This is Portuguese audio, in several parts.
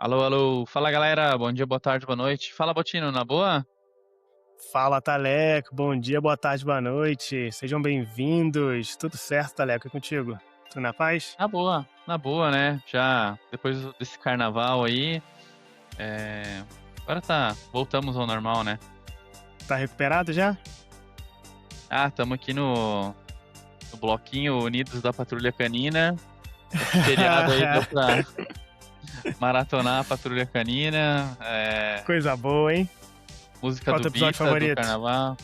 Alô, alô. Fala, galera. Bom dia, boa tarde, boa noite. Fala, Botino, na boa? Fala, Taleco. Bom dia, boa tarde, boa noite. Sejam bem-vindos. Tudo certo, Taleco? E contigo? Tudo na paz? Na boa, né? Já depois desse carnaval aí, agora voltamos ao normal, né? Tá recuperado já? Estamos aqui no bloquinho Unidos da Patrulha Canina. Esse feriado aí deu pra maratonar a Patrulha Canina, Coisa boa, hein? música Qual do teu episódio Bita, do favorito? carnaval.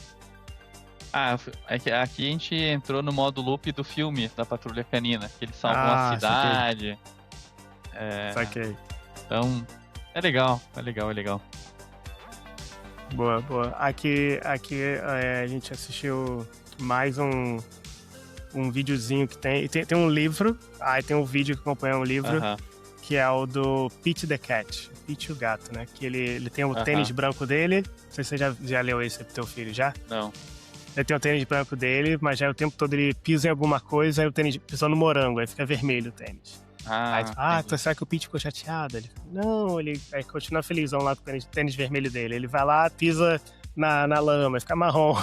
É que aqui a gente entrou no modo loop do filme da Patrulha Canina, que eles salvam a cidade. Saquei. Então, é legal. Boa, boa. Aqui a gente assistiu mais um videozinho que tem um livro. Aí tem um vídeo que acompanha o livro, Aham. que é o do Pete the Cat. Pete o gato, né? Que ele tem o Aham. tênis branco dele. Não sei se você já leu esse pro teu filho, já? Não. Ele tem o tênis branco dele, mas já o tempo todo ele pisa em alguma coisa, aí o tênis pisou no morango, aí fica vermelho o tênis. Aí tu fala, Entendi. será que o Pete ficou chateado? Ele fala, não, ele aí continua felizão lá com o tênis vermelho dele. Ele vai lá, pisa na lama, fica marrom.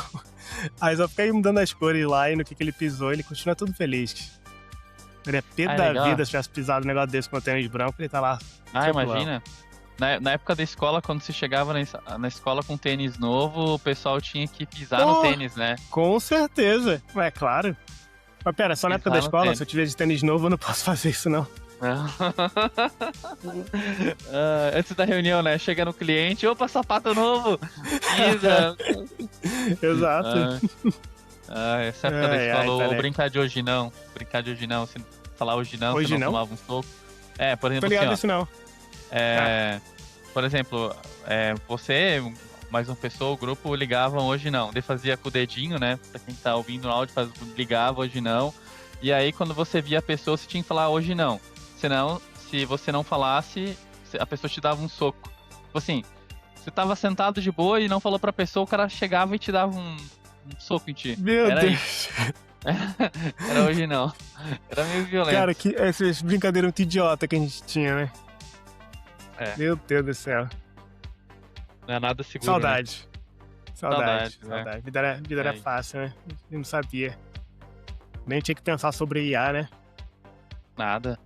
Aí só fica aí mudando as cores lá e no que ele pisou, ele continua tudo feliz. Ele é pé da legal. vida se tivesse pisado um negócio desse com o tênis branco, ele tá lá. tranquilão. Imagina. Na época da escola, quando você chegava na escola com tênis novo, o pessoal tinha que pisar no tênis, né? Com certeza. É claro. Mas pera, só na época da Pisar no escola, tênis. se eu tiver de tênis novo, eu não posso fazer isso, não. Antes da reunião, né? Chega no cliente, opa, sapato novo! Pisa! Exato. Essa época da Ai, escola, ou Taleco. brincar de hoje não. Brincar de hoje não. Se falar hoje não, Hoje você não não? tomava um soco. Por Tô exemplo, ligado assim, ó. nisso, não. Por exemplo, você, mais uma pessoa, o grupo ligavam hoje não. Daí fazia com o dedinho, né? Pra quem tá ouvindo o áudio, ligava hoje não. E aí, quando você via a pessoa, você tinha que falar hoje não. Senão, se você não falasse, a pessoa te dava um soco. Tipo assim, você tava sentado de boa e não falou pra pessoa, o cara chegava e te dava um soco em ti. Meu Era Deus. isso. Era hoje não. Era meio violento. Cara, que essas brincadeiras muito idiota que a gente tinha, né? Meu Deus do céu. Não é nada seguro. Saudade. Saudade, né? Saudade. Vida era fácil, né? Eu não sabia. Nem tinha que pensar sobre IA, né? Nada.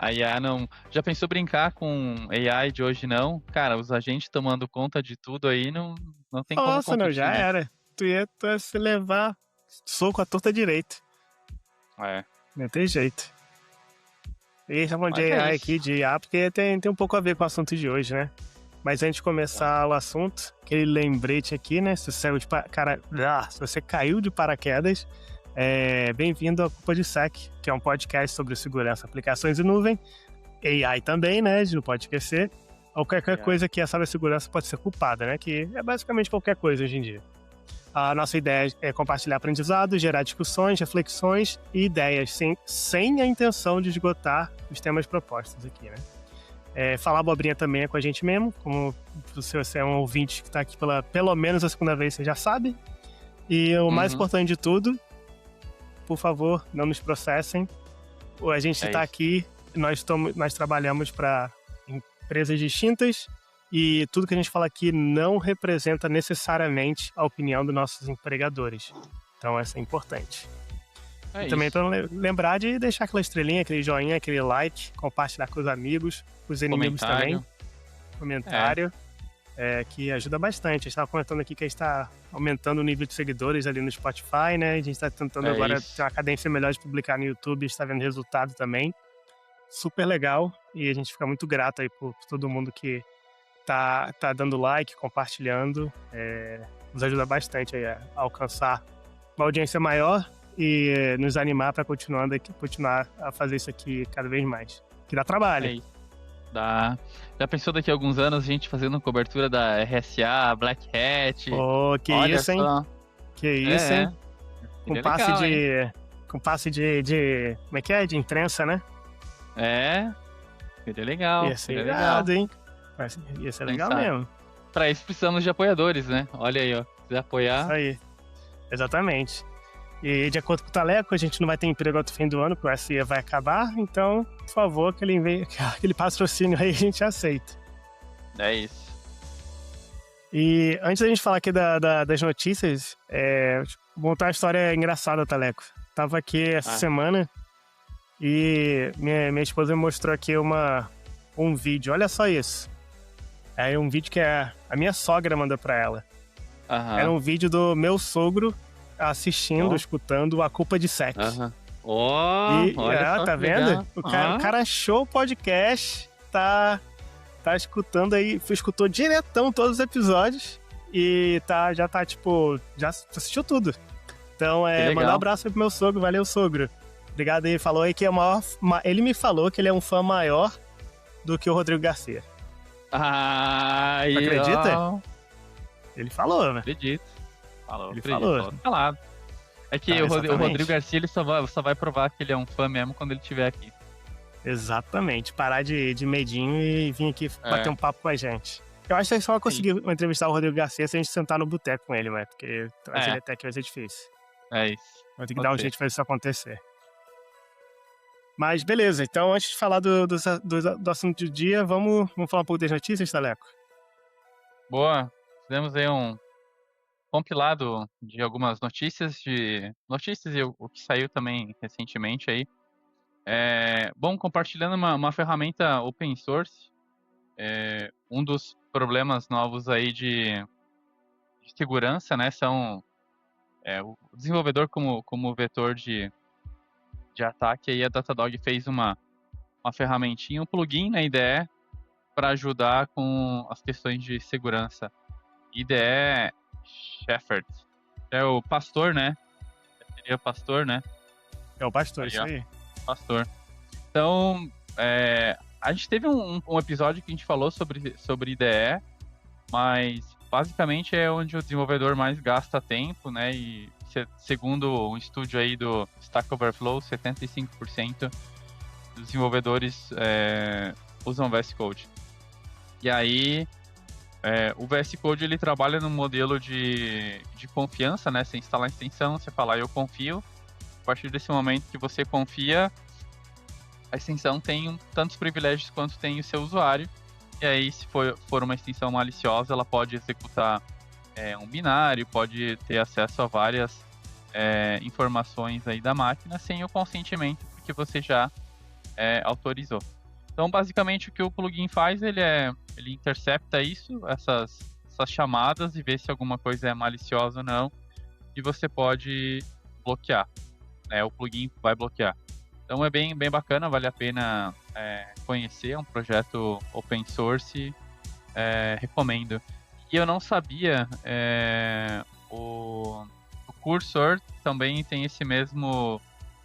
A IA não. Já pensou brincar com AI de hoje não? Cara, os agentes tomando conta de tudo aí não tem como Nossa, não, competir, já né? era. Tu ia se levar soco à torta direita. Não tem jeito. E chamam de Mas é AI isso. aqui, de IA, porque tem um pouco a ver com o assunto de hoje, né? Mas antes de começar o assunto, aquele lembrete aqui, né? Se você caiu de paraquedas, bem-vindo ao Culpa de Sec, que é um podcast sobre segurança, aplicações e nuvem. AI também, né? Não pode esquecer. Ou qualquer coisa que a cibersegurança pode ser culpada, né? Que é basicamente qualquer coisa hoje em dia. A nossa ideia é compartilhar aprendizado, gerar discussões, reflexões e ideias, sem a intenção de esgotar os temas propostos aqui, né? Falar abobrinha também é com a gente mesmo, como se você é um ouvinte que está aqui pelo menos a segunda vez, você já sabe. E o mais importante de tudo, por favor, não nos processem. A gente está aqui, nós trabalhamos para empresas distintas e tudo que a gente fala aqui não representa necessariamente a opinião dos nossos empregadores. Então, essa é importante. E também para lembrar de deixar aquela estrelinha, aquele joinha, aquele like, compartilhar com os amigos, com os inimigos também. Comentário. Que ajuda bastante. A gente estava comentando aqui que a gente está aumentando o nível de seguidores ali no Spotify, né? A gente está tentando agora ter uma cadência melhor de publicar no YouTube, a gente está vendo resultado também. Super legal. E a gente fica muito grato aí por todo mundo que tá dando like, compartilhando. Nos ajuda bastante aí a alcançar uma audiência maior e nos animar para continuar a fazer isso aqui cada vez mais. Que dá trabalho. Dá. Já pensou daqui a alguns anos a gente fazendo cobertura da RSA, Black Hat? Que Olha isso, hein? só. Que isso, hein? Com passe legal, de... Com passe de... Como é que é? De imprensa, né? Seria legal. Ia ser irado, hein? Ia ser legal mesmo. Pra isso precisamos de apoiadores, né? Olha aí, ó. Se quiser apoiar... Isso aí. Exatamente. E de acordo com o Taleco, a gente não vai ter emprego até o fim do ano, porque o SE vai acabar, então, por favor, aquele patrocínio aí a gente aceita. É isso. E antes da gente falar aqui das notícias, vou contar uma história engraçada, Taleco. Tava aqui essa semana e minha esposa me mostrou aqui um vídeo. Olha só isso. É um vídeo que a minha sogra mandou pra ela. Era um vídeo do meu sogro assistindo, escutando A Culpa de Sete. Olha só, tá vendo? legal. O cara achou o podcast, tá escutando aí, escutou diretão todos os episódios e já assistiu tudo. Então, mandar um abraço aí pro meu sogro, valeu, sogro. Obrigado aí, falou aí que é o maior. Ele me falou que ele é um fã maior do que o Rodrigo Garcia. Você acredita? Ele falou, né? Acredito. Falou. Falado. É que o Rodrigo Garcia ele só vai provar que ele é um fã mesmo quando ele estiver aqui. Exatamente. Parar de medinho e vir aqui bater um papo com a gente. Eu acho que só vai conseguir entrevistar o Rodrigo Garcia se a gente sentar no boteco com ele, né? Porque trazer ele até aqui vai ser difícil. É isso. Vai ter que dar um jeito de fazer isso acontecer. Mas beleza, então antes de falar do assunto do dia, vamos falar um pouco das notícias, Taleco? Boa. Fizemos aí um compilado de algumas notícias e o que saiu também recentemente aí. Compartilhando uma ferramenta open source, um dos problemas novos aí de segurança, né, são o desenvolvedor como vetor de ataque, aí a Datadog fez uma ferramentinha, um plugin na IDE para ajudar com as questões de segurança. IDE Shepherd. É o pastor, né? Seria pastor, né? É o pastor, isso aí. Pastor. Então, a gente teve um episódio que a gente falou sobre IDE, mas basicamente é onde o desenvolvedor mais gasta tempo, né? E segundo um estúdio aí do Stack Overflow, 75% dos desenvolvedores usam VS Code. E aí, o VS Code ele trabalha no modelo de confiança, né? Você instala a extensão, você fala, eu confio. A partir desse momento que você confia, a extensão tem tantos privilégios quanto tem o seu usuário. E aí, se for uma extensão maliciosa, ela pode executar um binário, pode ter acesso a várias informações aí da máquina sem o consentimento que você já autorizou. Então, basicamente, o que o plugin faz, ele intercepta essas chamadas e vê se alguma coisa é maliciosa ou não, e você pode bloquear. O plugin vai bloquear. Então, é bem bacana, vale a pena conhecer, é um projeto open source, recomendo. E eu não sabia, o Cursor também tem esse mesmo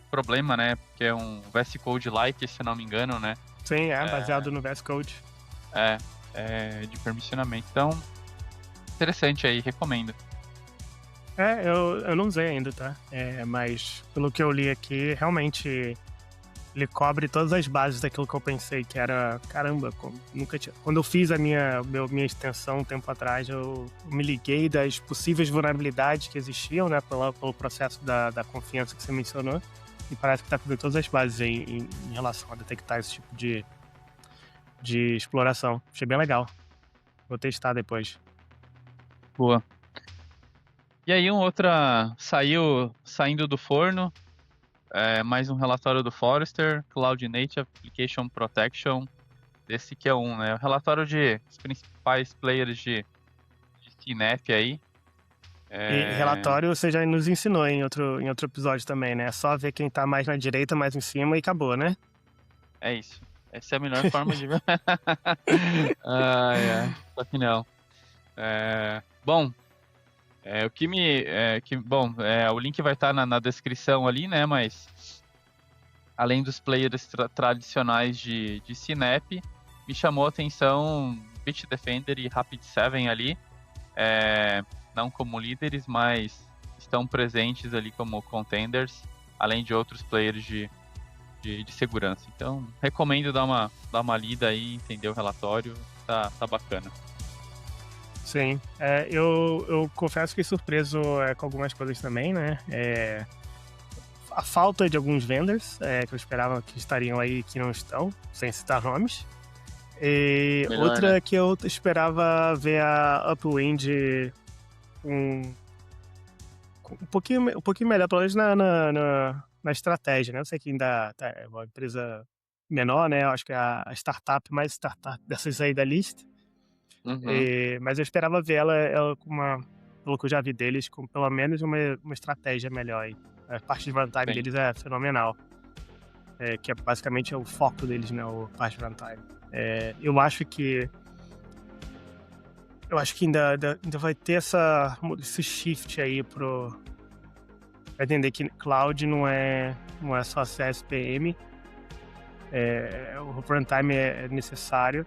problema, né? Porque é um VS Code-like, se não me engano, né? Sim, baseado no VS Code. De permissionamento. Então, interessante aí, recomendo. Eu não usei ainda, tá? Mas pelo que eu li aqui, realmente ele cobre todas as bases daquilo que eu pensei que era, caramba, nunca tinha. Quando eu fiz a minha extensão um tempo atrás, eu me liguei das possíveis vulnerabilidades que existiam, né, pelo processo da confiança que você mencionou, e parece que tá cobrindo todas as bases aí em relação a detectar esse tipo de exploração. Achei bem legal. Vou testar depois. Boa. E aí saindo do forno, mais um relatório do Forrester, Cloud Native Application Protection, esse que é né? O relatório de os principais players de CNAPP aí. E relatório você já nos ensinou em outro episódio também, né? É só ver quem tá mais na direita, mais em cima e acabou, né? É isso. Essa é a melhor forma de ver. Só que não. O link vai estar na descrição ali, né? Mas além dos players tradicionais de CNAPP, me chamou a atenção Bitdefender e Rapid7 ali. Não como líderes, mas estão presentes ali como contenders, além de outros players de segurança. Então, recomendo dar uma lida aí, entender o relatório, tá bacana. Sim. Eu confesso que fiquei surpreso com algumas coisas também, né? A falta de alguns vendors que eu esperava que estariam aí que não estão, sem citar nomes. E Melhor, outra né? que eu esperava ver a Upwind um pouquinho melhor, pelo menos na estratégia, né? Eu sei que ainda é uma empresa menor, né? Eu acho que é a startup mais startup dessas aí da lista. Uhum, Mas eu esperava ver ela com pelo que eu já vi deles, com pelo menos uma estratégia melhor aí. A parte de runtime sim. deles é fenomenal. Que é basicamente o foco deles, né? O parte de runtime. Eu acho que ainda vai ter esse shift aí pra entender que cloud não é só CSPM. O runtime é necessário.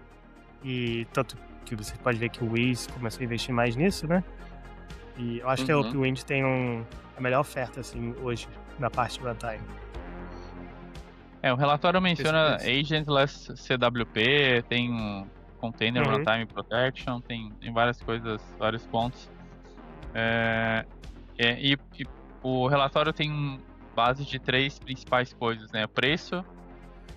E tanto que você pode ver que o Wiz começou a investir mais nisso, né? E eu acho que a Uhum. Upwind tem a melhor oferta, assim, hoje, na parte de runtime. O relatório menciona Isso. agentless CWP, tem container Uhum, runtime protection, tem várias coisas, vários pontos. E o relatório tem base de 3 principais coisas, né? Preço, uhum,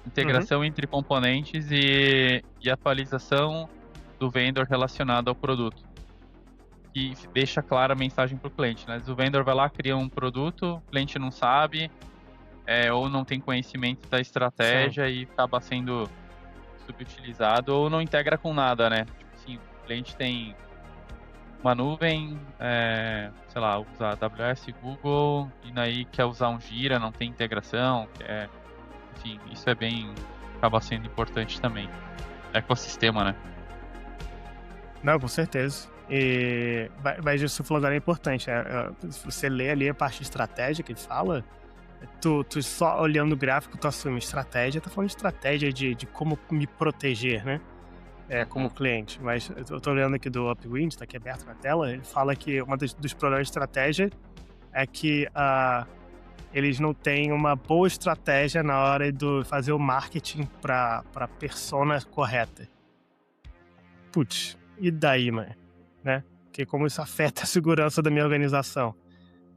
integração entre componentes e atualização do vendor relacionado ao produto. Que deixa clara a mensagem para o cliente, né? Às vezes o vendor vai lá, cria um produto, o cliente não sabe, ou não tem conhecimento da sim, estratégia e acaba sendo subutilizado ou não integra com nada, né? Tipo assim, o cliente tem uma nuvem, sei lá, usa AWS, Google, e aí quer usar um Gira, não tem integração, enfim, isso acaba sendo importante também. Ecossistema, né? não, com certeza. Mas isso falando é importante, né? Se você lê ali a parte de estratégia que ele fala, tu só olhando o gráfico, tu assume estratégia, tá falando de estratégia de como me proteger, né? Como Uhum, cliente. Mas eu tô olhando aqui do Upwind, tá aqui aberto na tela, ele fala que dos problemas de estratégia é que eles não têm uma boa estratégia na hora de fazer o marketing para persona correta. Putz, e daí, mano? Né? Porque como isso afeta a segurança da minha organização.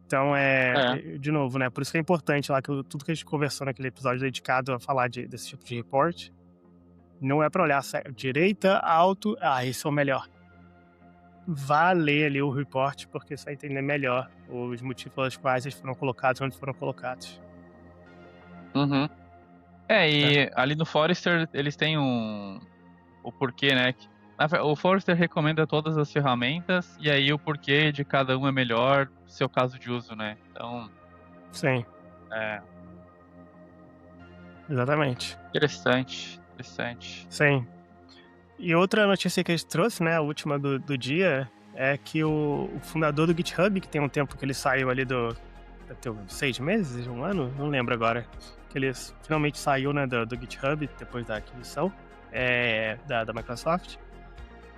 Então, é, de novo, né? Por isso que é importante lá, tudo que a gente conversou naquele episódio dedicado a falar desse tipo de report, não é para olhar direita, alto, esse é o melhor. Vá ler ali o report, porque você vai entender melhor os motivos pelos quais eles foram colocados onde foram colocados. uhum. Tá? E ali no Forrester eles têm o porquê, né? O Forrester recomenda todas as ferramentas e aí o porquê de cada um é melhor, seu caso de uso, né? Então, Sim, é exatamente. interessante, interessante. Sim. E outra notícia que a gente trouxe, né, a última do dia, é que o fundador do GitHub, que tem um tempo que ele saiu ali deve ter uns 6 meses, um ano, não lembro agora, que ele finalmente saiu, né, do GitHub depois da aquisição da Microsoft.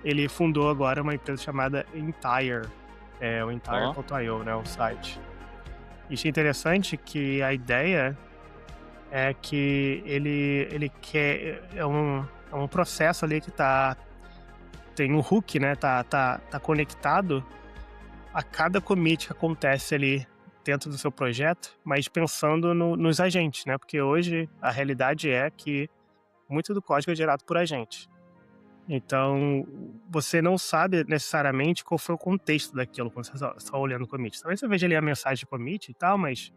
Ele fundou agora uma empresa chamada Entire, o Ó, Entire.io, né, o site. E achei interessante que a ideia é que ele quer, é um processo ali que tem um hook, né, tá conectado a cada commit que acontece ali dentro do seu projeto, mas pensando nos agentes, né, porque hoje a realidade é que muito do código é gerado por agente. Então, você não sabe necessariamente qual foi o contexto daquilo quando você está olhando o commit. Talvez você veja ali a mensagem de commit e tal, mas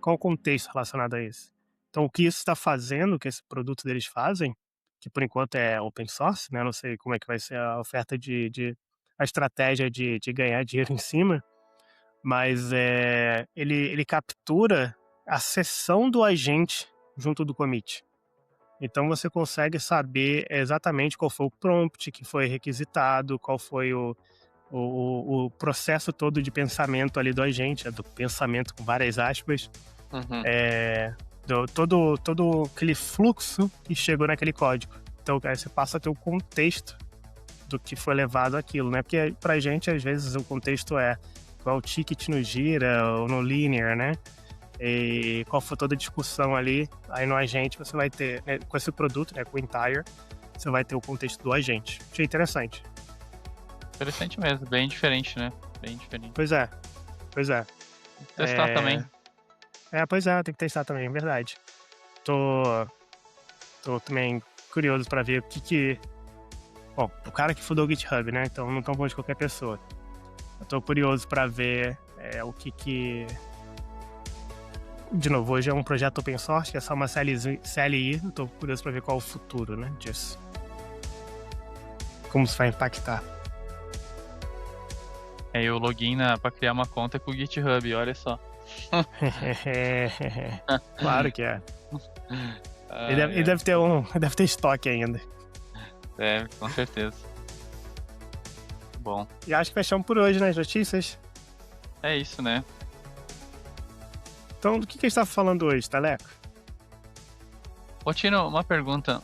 qual o contexto relacionado a isso? Então, o que isso está fazendo, o que esse produto deles fazem, que por enquanto é open source, né? Não sei como é que vai ser a oferta a estratégia de ganhar dinheiro em cima, mas ele captura a sessão do agente junto do commit. Então você consegue saber exatamente qual foi o prompt que foi requisitado, qual foi o processo todo de pensamento ali do agente, do pensamento com várias aspas, uhum, todo aquele fluxo que chegou naquele código. Então aí você passa a ter o contexto do que foi levado aquilo, né? Porque pra gente, às vezes, o contexto é qual o ticket no Gira ou no Linear, né? E qual foi toda a discussão ali. Aí no agente você vai ter, né, com esse produto, né, com o Entire, você vai ter o contexto do agente. Achei interessante. Interessante mesmo, bem diferente, né? Bem diferente. Pois é. Testar também. Pois é, tem que testar também, é verdade. Tô também curioso pra ver o que... Bom, o cara que fundou o GitHub, né? Então não tão bom de qualquer pessoa. Eu tô curioso pra ver o que... De novo, hoje é um projeto open source, que é só uma CLI. Eu tô curioso pra ver qual é o futuro, né, disso. Como isso vai impactar. E o login pra criar uma conta com o GitHub, olha só. Claro que é. Ele deve ter estoque ainda. Deve, com certeza. Bom. E acho que fechamos por hoje, né, as notícias? É isso, né? Então, do que a gente tá falando hoje, Taleco? Ô, Tino, uma pergunta.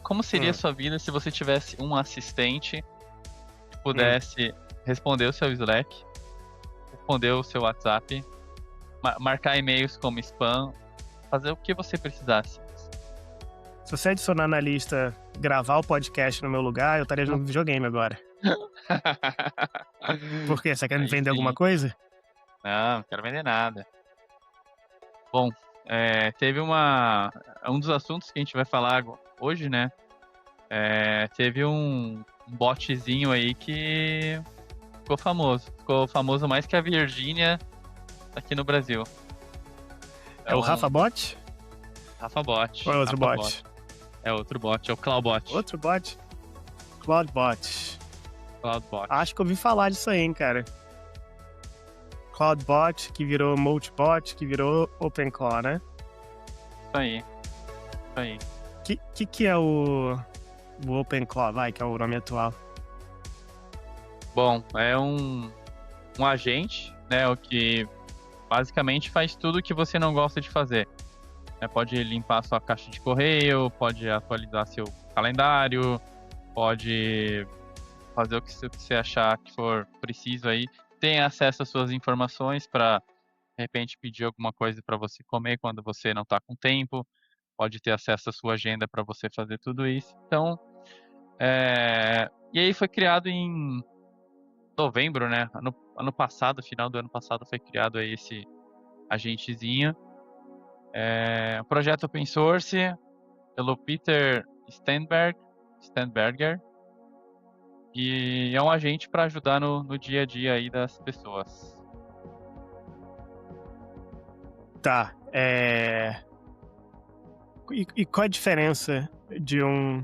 Como seria a sua vida se você tivesse um assistente que pudesse responder o seu Slack, responder o seu WhatsApp, marcar e-mails como spam, fazer o que você precisasse? Se você adicionar na lista gravar o podcast no meu lugar, eu estaria jogando videogame agora. Por quê? Você quer me vender alguma coisa? Não quero vender nada. Bom, teve um dos assuntos que a gente vai falar hoje, né? Teve um botzinho aí que ficou famoso. Ficou famoso mais que a Virgínia aqui no Brasil. É o Rafa Bot? Rafa Bot. Ou é outro bot? É outro bot, é o Cloudbot. Outro bot? Cloudbot. Cloudbot. Acho que eu ouvi falar disso aí, hein, cara. Cloudbot, que virou Multibot, que virou OpenClaw, né? Isso aí. Que é o OpenClaw, que é o nome atual? Bom, é um agente, né, o que basicamente faz tudo o que você não gosta de fazer. Pode limpar sua caixa de correio, pode atualizar seu calendário, pode fazer o que você achar que for preciso aí. Tem acesso às suas informações para, de repente, pedir alguma coisa para você comer quando você não está com tempo. Pode ter acesso à sua agenda para você fazer tudo isso. Então, e aí foi criado em novembro, né? Ano passado, final do ano passado, foi criado aí esse agentezinho. Um projeto open source pelo Peter Sternberger, e é um agente para ajudar no dia a dia aí das pessoas. Tá, E qual a diferença de um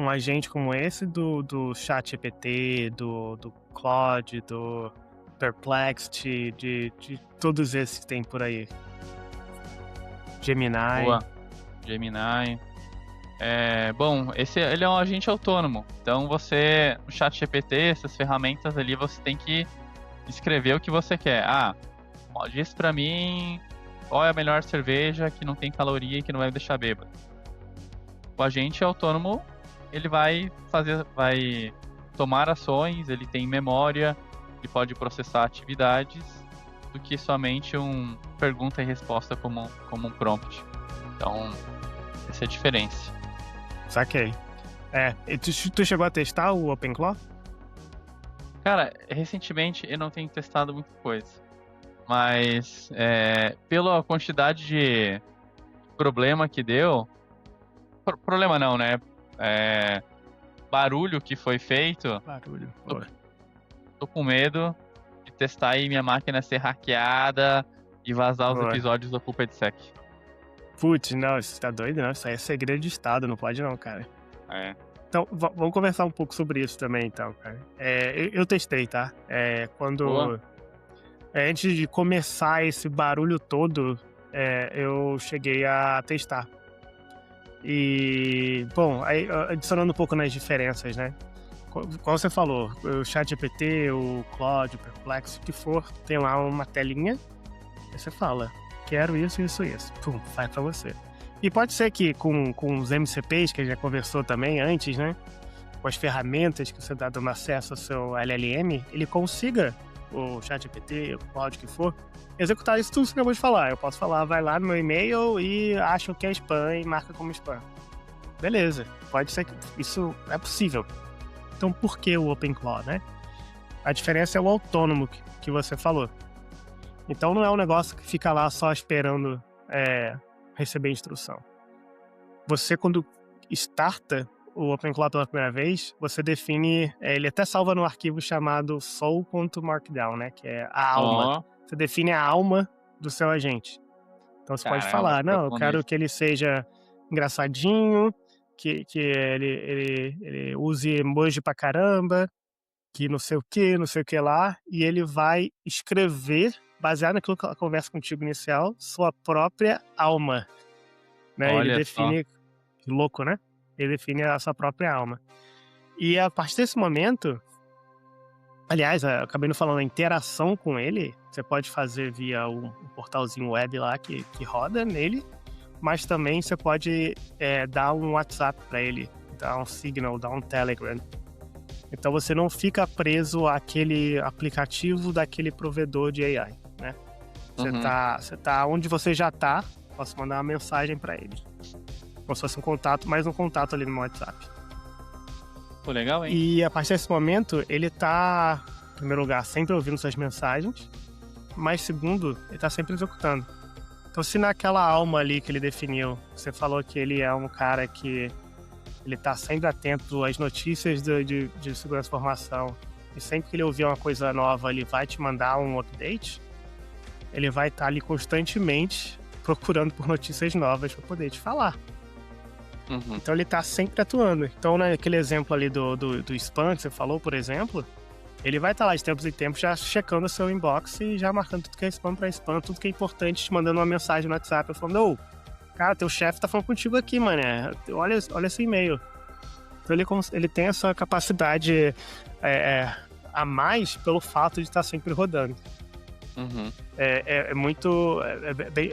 agente como esse do ChatGPT, do Claude, do Perplexity, de todos esses que tem por aí? Gemini. Boa. Gemini. Bom, ele é um agente autônomo. Então você, no ChatGPT, essas ferramentas ali, você tem que escrever o que você quer. Diz pra mim qual é a melhor cerveja que não tem caloria e que não vai me deixar bêbado. O agente autônomo, ele vai tomar ações, ele tem memória, ele pode processar atividades, do que somente um pergunta e resposta como um prompt. Então, essa é a diferença. Saquei. E tu chegou a testar o OpenClaw? Cara, recentemente eu não tenho testado muita coisa. Mas, pela quantidade de problema que deu... Problema não, né? Barulho que foi feito... Barulho. Tô com medo de testar aí minha máquina ser hackeada e vazar os episódios do Puppetsec. Putz, não, você tá doido, não? Isso aí é segredo de estado, não pode não, cara. Então, vamos conversar um pouco sobre isso também, então, cara. Eu testei, tá? Quando... antes de começar esse barulho todo, eu cheguei a testar. E, bom, aí, adicionando um pouco nas diferenças, né? Como você falou, o ChatGPT, o Claude, o Perplexity, o que for, tem lá uma telinha, aí você fala, quero isso, isso, isso. Pum, faz pra você. E pode ser que com os MCPs, que a gente já conversou também antes, né? Com as ferramentas que você dá dando acesso ao seu LLM, ele consiga, o ChatGPT, o Claude, o que for, executar isso tudo que você acabou de falar. Eu posso falar, vai lá no meu e-mail e acha que é spam e marca como spam. Beleza, pode ser que isso é possível. Então, por que o OpenClaw, né? A diferença é o autônomo que você falou. Então não é um negócio que fica lá só esperando receber instrução. Você, quando starta o OpenClaw pela primeira vez, você define... ele até salva no arquivo chamado soul.markdown, né? Que é a alma. Você define a alma do seu agente. Então você pode falar, não, eu quero que ele seja engraçadinho, que ele use emoji pra caramba, que não sei o que lá, e ele vai escrever, baseado naquilo que ela conversa contigo inicial, sua própria alma. Né? Olha ele define... só. Que louco, né? Ele define a sua própria alma. E a partir desse momento... Aliás, eu acabei não falando, a interação com ele, você pode fazer via um portalzinho web lá que roda nele, mas também você pode dar um WhatsApp para ele, dar um Signal, dar um Telegram. Então você não fica preso àquele aplicativo daquele provedor de AI, né? Você tá onde você já tá, posso mandar uma mensagem para ele. Como se fosse um contato, mais um contato ali no WhatsApp. Pô, legal, hein? E a partir desse momento, ele tá, em primeiro lugar, sempre ouvindo suas mensagens, mas segundo, ele tá sempre executando. Então se naquela alma ali que ele definiu, você falou que ele é um cara que ele tá sempre atento às notícias de segurança da informação, e sempre que ele ouvir uma coisa nova, ele vai te mandar um update, ele vai estar ali constantemente procurando por notícias novas para poder te falar. Então ele tá sempre atuando. Então naquele exemplo ali do spam que você falou, por exemplo, ele vai estar lá de tempos em tempos já checando o seu inbox e já marcando tudo que é spam pra spam, tudo que é importante, te mandando uma mensagem no WhatsApp, falando, cara, teu chefe tá falando contigo aqui, mané, olha esse e-mail. Então ele tem essa capacidade a mais pelo fato de estar sempre rodando. É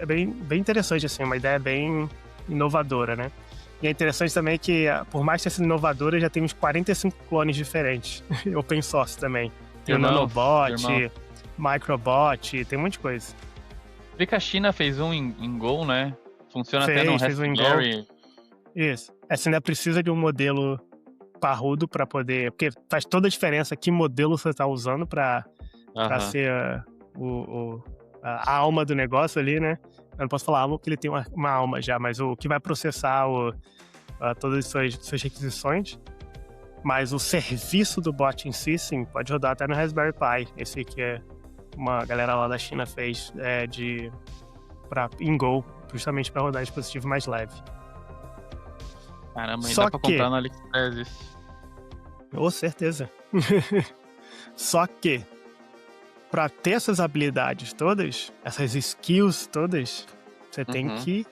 bem interessante, assim, uma ideia bem inovadora, né? E é interessante também que, por mais que tenha sido inovadora, já tem uns 45 clones diferentes. Open source também. Tem o Nanobot, Microbot, tem um monte de coisa. Vi que a China fez um em Go, né? Funciona até no Raspberry. Isso. Você ainda precisa de um modelo parrudo para poder... Porque faz toda a diferença que modelo você está usando para ser a alma do negócio ali, né? Eu não posso falar alma porque ele tem uma alma já, mas o que vai processar todas as suas requisições. Mas o serviço do bot em si, sim, pode rodar até no Raspberry Pi. Esse que uma galera lá da China fez em Go, justamente para rodar dispositivo mais leve. Caramba, ainda dá pra comprar no AliExpress isso. Com certeza. Só que para ter essas habilidades todas, essas skills todas, você tem que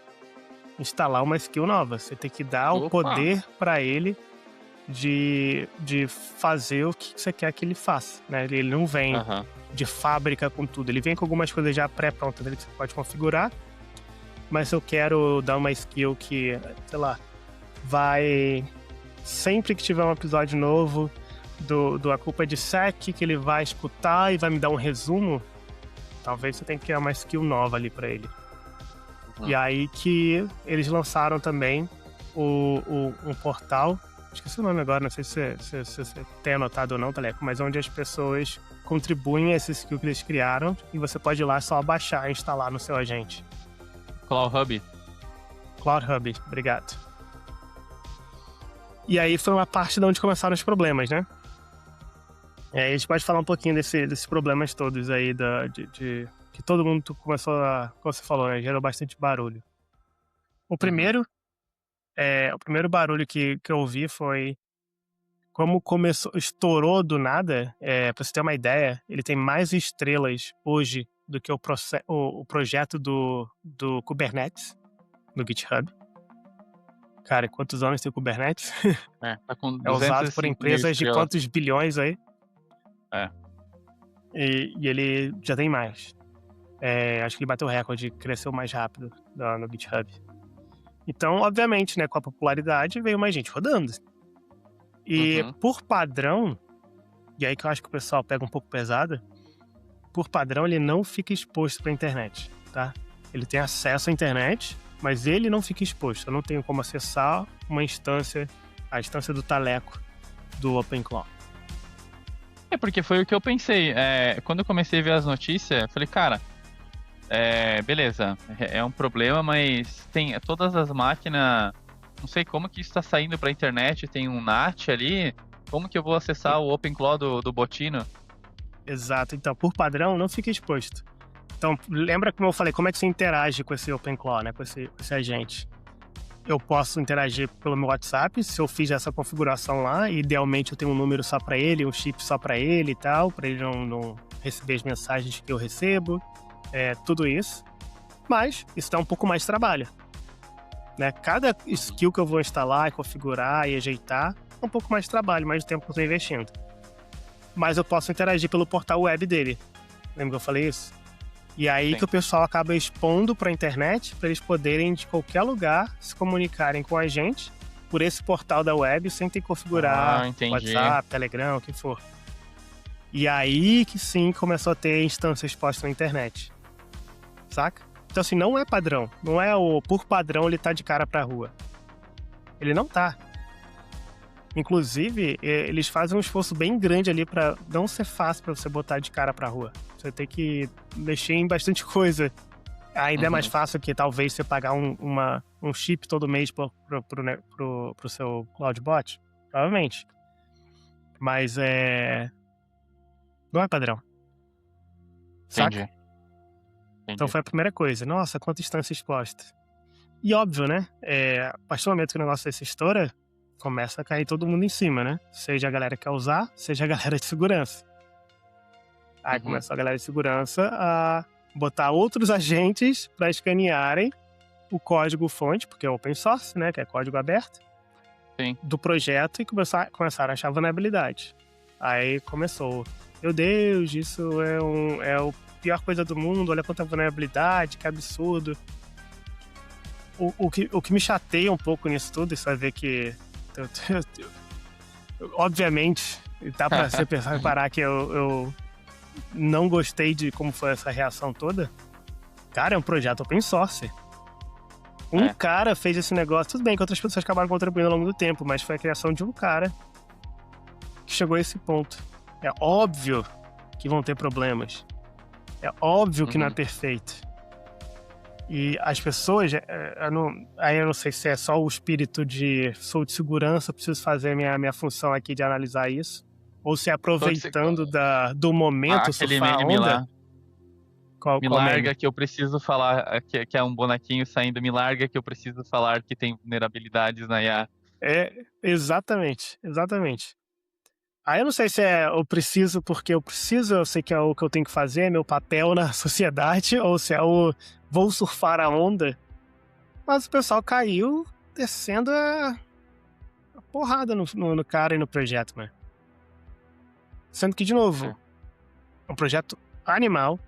instalar uma skill nova. Você tem que dar o poder para ele de fazer o que você quer que ele faça, né? Ele não vem de fábrica com tudo. Ele vem com algumas coisas já pré-prontas que você pode configurar. Mas se eu quero dar uma skill que, sei lá, vai... Sempre que tiver um episódio novo... A culpa é de SEC, que ele vai escutar e vai me dar um resumo, talvez você tenha que criar uma skill nova ali pra ele. E aí que eles lançaram também um portal, esqueci o nome agora, não sei se você tem anotado ou não, Teleco, mas onde as pessoas contribuem a esse skill que eles criaram e você pode ir lá só baixar e instalar no seu agente. Cloud Hub. Cloud Hub, obrigado. E aí foi uma parte de onde começaram os problemas, né? A gente pode falar um pouquinho desses problemas todos aí, que todo mundo começou como você falou, né? Gerou bastante barulho. O primeiro barulho que eu ouvi foi como estourou do nada. Pra você ter uma ideia, ele tem mais estrelas hoje do que o projeto do Kubernetes, no GitHub. Cara, quantos anos tem o Kubernetes? Tá com é usado por empresas de quantos bilhões aí? E ele já tem mais. Acho que ele bateu o recorde, cresceu mais rápido no GitHub. Então, obviamente, né, com a popularidade veio mais gente rodando. E por padrão, e aí que eu acho que o pessoal pega um pouco pesado, por padrão ele não fica exposto para a internet, tá? Ele tem acesso à internet, mas ele não fica exposto. Eu não tenho como acessar a instância do Taleco do OpenClaw. É porque foi o que eu pensei. Quando eu comecei a ver as notícias, eu falei, cara, beleza, é um problema, mas tem todas as máquinas. Não sei como que isso está saindo para a internet, tem um NAT ali. Como que eu vou acessar o OpenClaw do Botino? Exato. Então, por padrão, não fica exposto. Então, lembra como eu falei, como é que você interage com esse OpenClaw, né? Com esse agente? Eu posso interagir pelo meu WhatsApp, se eu fiz essa configuração lá, idealmente eu tenho um número só para ele, um chip só para ele e tal, para ele não receber as mensagens que eu recebo, tudo isso. Mas isso dá um pouco mais de trabalho, né? Cada skill que eu vou instalar, configurar e ajeitar, é um pouco mais de trabalho, mais tempo que eu estou investindo. Mas eu posso interagir pelo portal web dele. Lembra que eu falei isso? E aí que o pessoal acaba expondo para a internet, para eles poderem, de qualquer lugar, se comunicarem com a gente por esse portal da web, sem ter que configurar WhatsApp, Telegram, o que for. E aí que sim começou a ter instâncias postas na internet. Saca? Então assim, não é padrão. Não é por padrão ele tá de cara pra rua. Ele não tá. Inclusive, eles fazem um esforço bem grande ali pra não ser fácil pra você botar de cara pra rua. Você tem que mexer em bastante coisa. Ainda é mais fácil que talvez você pagar um chip todo mês pro seu CloudBot. Provavelmente. Mas não é padrão. Saca? Entendi. Então foi a primeira coisa. Nossa, quanta instância exposta. E óbvio, né? A partir do momento que o negócio desse estoura, começa a cair todo mundo em cima, né? Seja a galera que quer usar, seja a galera de segurança. Aí começou a galera de segurança a botar outros agentes para escanearem o código-fonte, porque é open source, né? Que é código aberto. Sim. Do projeto e começaram a achar vulnerabilidade. Aí começou. Meu Deus, isso é a pior coisa do mundo, olha quanta vulnerabilidade, que absurdo. O que me chateia um pouco nisso tudo, isso vai ver que obviamente, dá pra você reparar que eu não gostei de como foi essa reação toda. Cara, é um projeto open source. Um cara fez esse negócio. Tudo bem que outras pessoas acabaram contribuindo ao longo do tempo, mas foi a criação de um cara que chegou a esse ponto. É óbvio que vão ter problemas. É óbvio que não é perfeito. E as pessoas, aí eu não sei se é só o espírito de sou de segurança, preciso fazer minha função aqui de analisar isso, ou se é aproveitando do momento, surfar a onda. Lá. Me larga que eu preciso falar, que é um bonequinho saindo, me larga que eu preciso falar que tem vulnerabilidades na IA. Exatamente. Aí eu não sei se eu preciso porque eu preciso, eu sei que é o que eu tenho que fazer, é meu papel na sociedade, ou se é vou surfar a onda. Mas o pessoal caiu descendo a porrada no cara e no projeto, mano. Sendo que, de novo, é um projeto animal,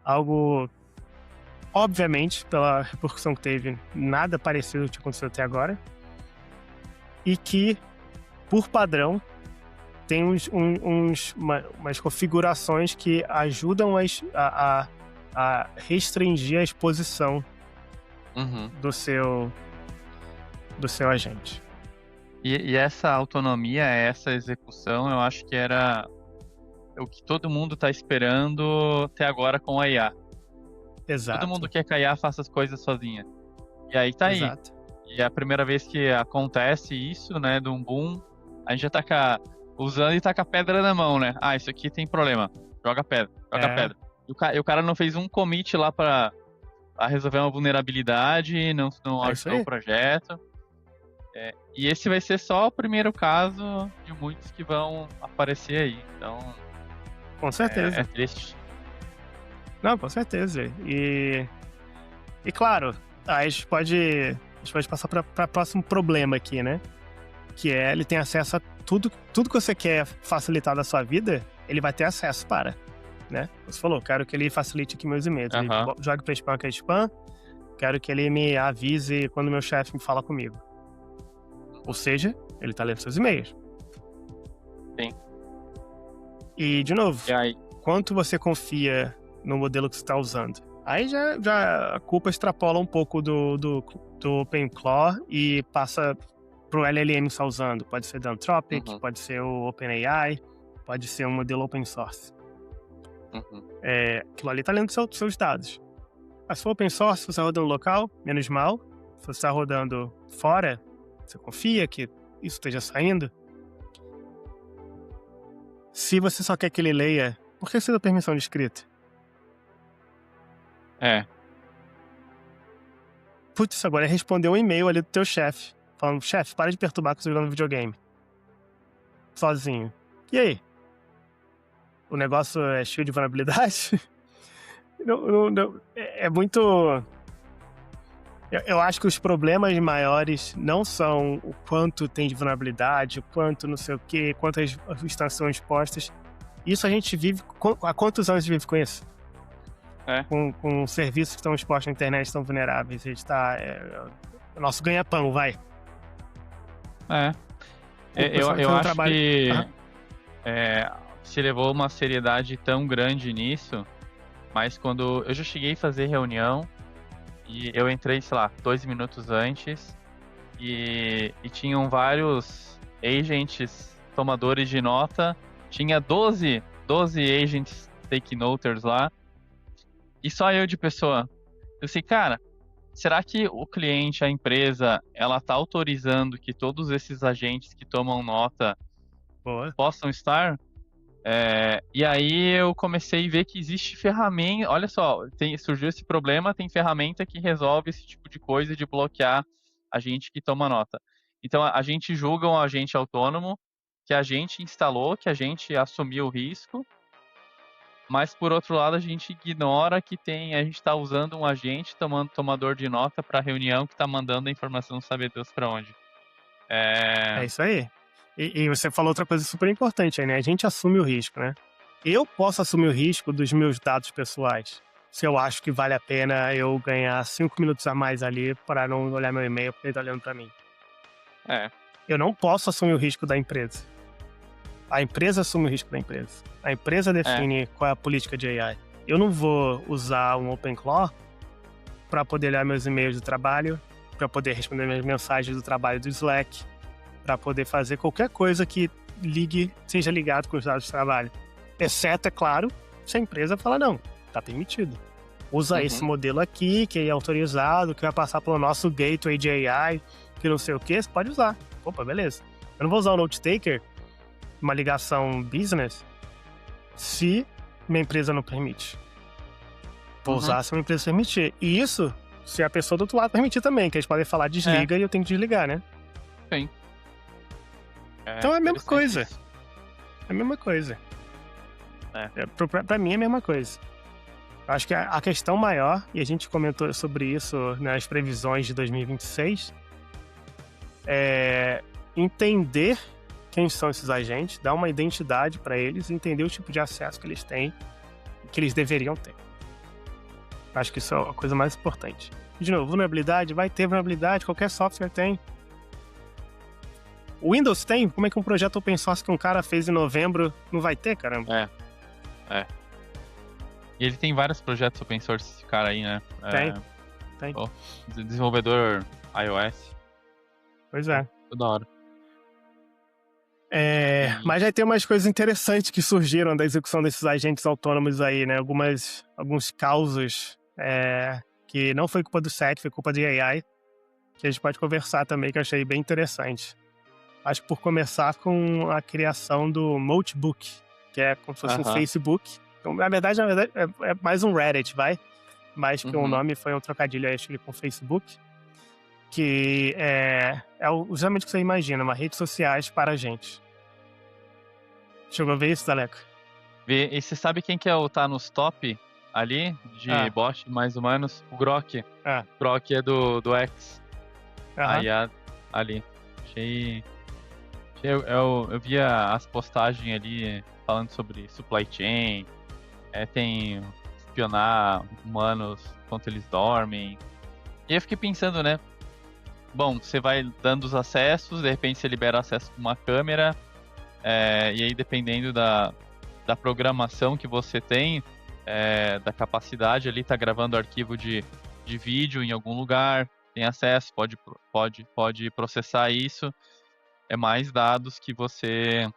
algo, obviamente, pela repercussão que teve, nada parecido com o que aconteceu até agora. E que, por padrão, tem umas configurações que ajudam a restringir a exposição do seu agente. E essa autonomia, essa execução, eu acho que era o que todo mundo está esperando até agora com a IA. Exato. Todo mundo quer que a IA faça as coisas sozinha. E aí tá aí. Exato. E é a primeira vez que acontece isso, né, de um boom, a gente já tá usando e tá com a pedra na mão, né? Isso aqui tem problema. Joga pedra. E o cara não fez um commit lá pra resolver uma vulnerabilidade, não ajudou o projeto. E esse vai ser só o primeiro caso de muitos que vão aparecer aí. Então, com certeza. É triste. Não, com certeza. E claro, a gente pode passar para próximo problema aqui, né? Que ele tem acesso a tudo que você quer facilitar da sua vida, ele vai ter acesso né? Você falou, quero que ele facilite aqui meus e-mails. Ele jogue para spam que é spam, quero que ele me avise quando meu chefe me fala comigo. Ou seja, ele tá lendo seus e-mails. Sim. E, de novo, aí? Quanto você confia no modelo que você está usando? Aí já a culpa extrapola um pouco do OpenClaw e passa pro LLM está usando. Pode ser da Anthropic, Uhum. pode ser o OpenAI, pode ser um modelo open source. Uhum. Aquilo ali tá lendo seus dados. Mas se for open source, se você está rodando local, menos mal. Se você está rodando fora, você confia que isso esteja saindo. Se você só quer que ele leia, por que você dá permissão de escrita? Putz, agora é responder um e-mail ali do teu chefe, falando, chefe, para de perturbar que eu tô jogando videogame. Sozinho. E aí? O negócio é cheio de vulnerabilidade? Não, é muito... Eu acho que os problemas maiores não são o quanto tem de vulnerabilidade, o quanto não sei o quê, quantas instâncias são expostas. Isso a gente vive... Há quantos anos a gente vive com isso? Com serviços que estão expostos na internet, estão vulneráveis. A gente tá... o nosso ganha-pão, vai. Eu acho trabalho... que se levou uma seriedade tão grande nisso, mas quando eu já cheguei a fazer reunião e eu entrei, sei lá, 2 minutos antes e tinham vários agents tomadores de nota, tinha 12 agents take noters lá e só eu de pessoa. Eu sei, cara, será que o cliente, a empresa, ela tá autorizando que todos esses agentes que tomam nota possam estar? E aí eu comecei a ver que existe ferramenta. Olha só, surgiu esse problema, tem ferramenta que resolve esse tipo de coisa de bloquear a gente que toma nota. Então a gente julga um agente autônomo que a gente instalou, que a gente assumiu o risco, mas por outro lado a gente ignora que a gente está usando um agente tomador de nota para reunião que está mandando a informação saber Deus para onde. É isso aí. E você falou outra coisa super importante aí, né? A gente assume o risco, né? Eu posso assumir o risco dos meus dados pessoais. Se eu acho que vale a pena eu ganhar 5 minutos a mais ali para não olhar meu e-mail porque ele tá olhando para mim. Eu não posso assumir o risco da empresa. A empresa assume o risco da empresa. A empresa define qual é a política de AI. Eu não vou usar um OpenClaw para poder olhar meus e-mails do trabalho, para poder responder minhas mensagens do trabalho do Slack, para poder fazer qualquer coisa que seja ligado com os dados de trabalho. Exceto, é claro, se a empresa falar, não, tá permitido. Usa esse modelo aqui, que é autorizado, que vai passar pelo nosso gateway de AI, que não sei o que, você pode usar. Opa, beleza. Eu não vou usar o Note Taker, uma ligação business, se minha empresa não permite. Vou usar se a minha empresa permitir. E isso, se a pessoa do outro lado permitir também, que eles podem falar desliga e eu tenho que desligar, né? Sim. Então é a mesma coisa. É a mesma coisa. Pra mim é a mesma coisa. Acho que a questão maior, e a gente comentou sobre isso nas previsões de 2026, é entender quem são esses agentes, dar uma identidade para eles, entender o tipo de acesso que eles têm e que eles deveriam ter. Acho que isso é a coisa mais importante. De novo, vulnerabilidade, vai ter vulnerabilidade, qualquer software tem. O Windows tem? Como é que um projeto open source que um cara fez em novembro não vai ter, caramba? E ele tem vários projetos open source, esse cara aí, né? Tem. Desenvolvedor iOS. Pois é. Toda hora. Mas já tem umas coisas interessantes que surgiram da execução desses agentes autônomos aí, né? Alguns causos que não foi culpa do SET, foi culpa de AI, que a gente pode conversar também, que eu achei bem interessante. Acho que por começar com a criação do Notebook, que é como se fosse um Facebook. Então, na verdade, é mais um Reddit, vai? Mas que o nome foi um trocadilho, acho que com Facebook. Que justamente o que você imagina, uma rede sociais para a gente. Chegou a ver isso, Daleco? E você sabe quem que tá nos top ali, de bot mais humanos? O Grok. O Grok é do X. Aí ali. Eu via as postagens ali falando sobre supply chain, tem espionar humanos enquanto eles dormem. E eu fiquei pensando, né? Bom, você vai dando os acessos, de repente você libera acesso para uma câmera, e aí dependendo da programação que você tem, da capacidade ali, tá gravando arquivo de vídeo em algum lugar, tem acesso, pode processar isso. É mais dados que você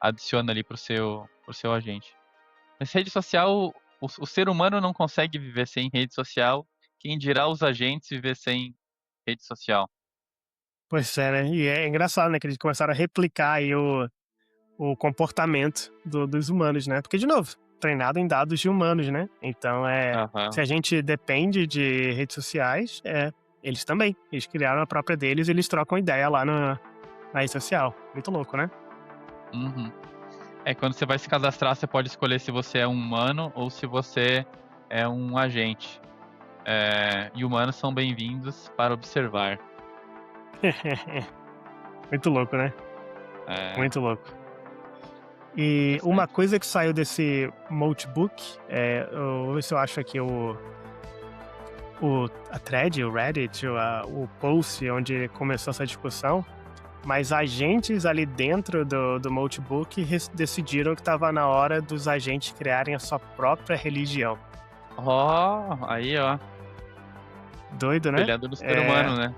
adiciona ali pro seu agente. Mas rede social, o ser humano não consegue viver sem rede social, quem dirá os agentes viver sem rede social. Pois é, né? E é engraçado, né? Que eles começaram a replicar aí o comportamento dos humanos, né? Porque, de novo, treinado em dados de humanos, né? Então, se Aham. a gente depende de redes sociais, eles também. Eles criaram a própria deles e eles trocam ideia lá na rede social. Muito louco, né? Uhum. Quando você vai se cadastrar, você pode escolher se você é um humano ou se você é um agente. E humanos são bem-vindos para observar. Muito louco, né? É, Muito louco. E uma interessante. coisa que saiu desse Notebook, eu vou ver se eu acho aqui a thread, o Reddit, o post onde começou essa discussão, mas agentes ali dentro do Notebook decidiram que estava na hora dos agentes criarem a sua própria religião. Aí, ó. Doido, né? Telhado do ser humano, né?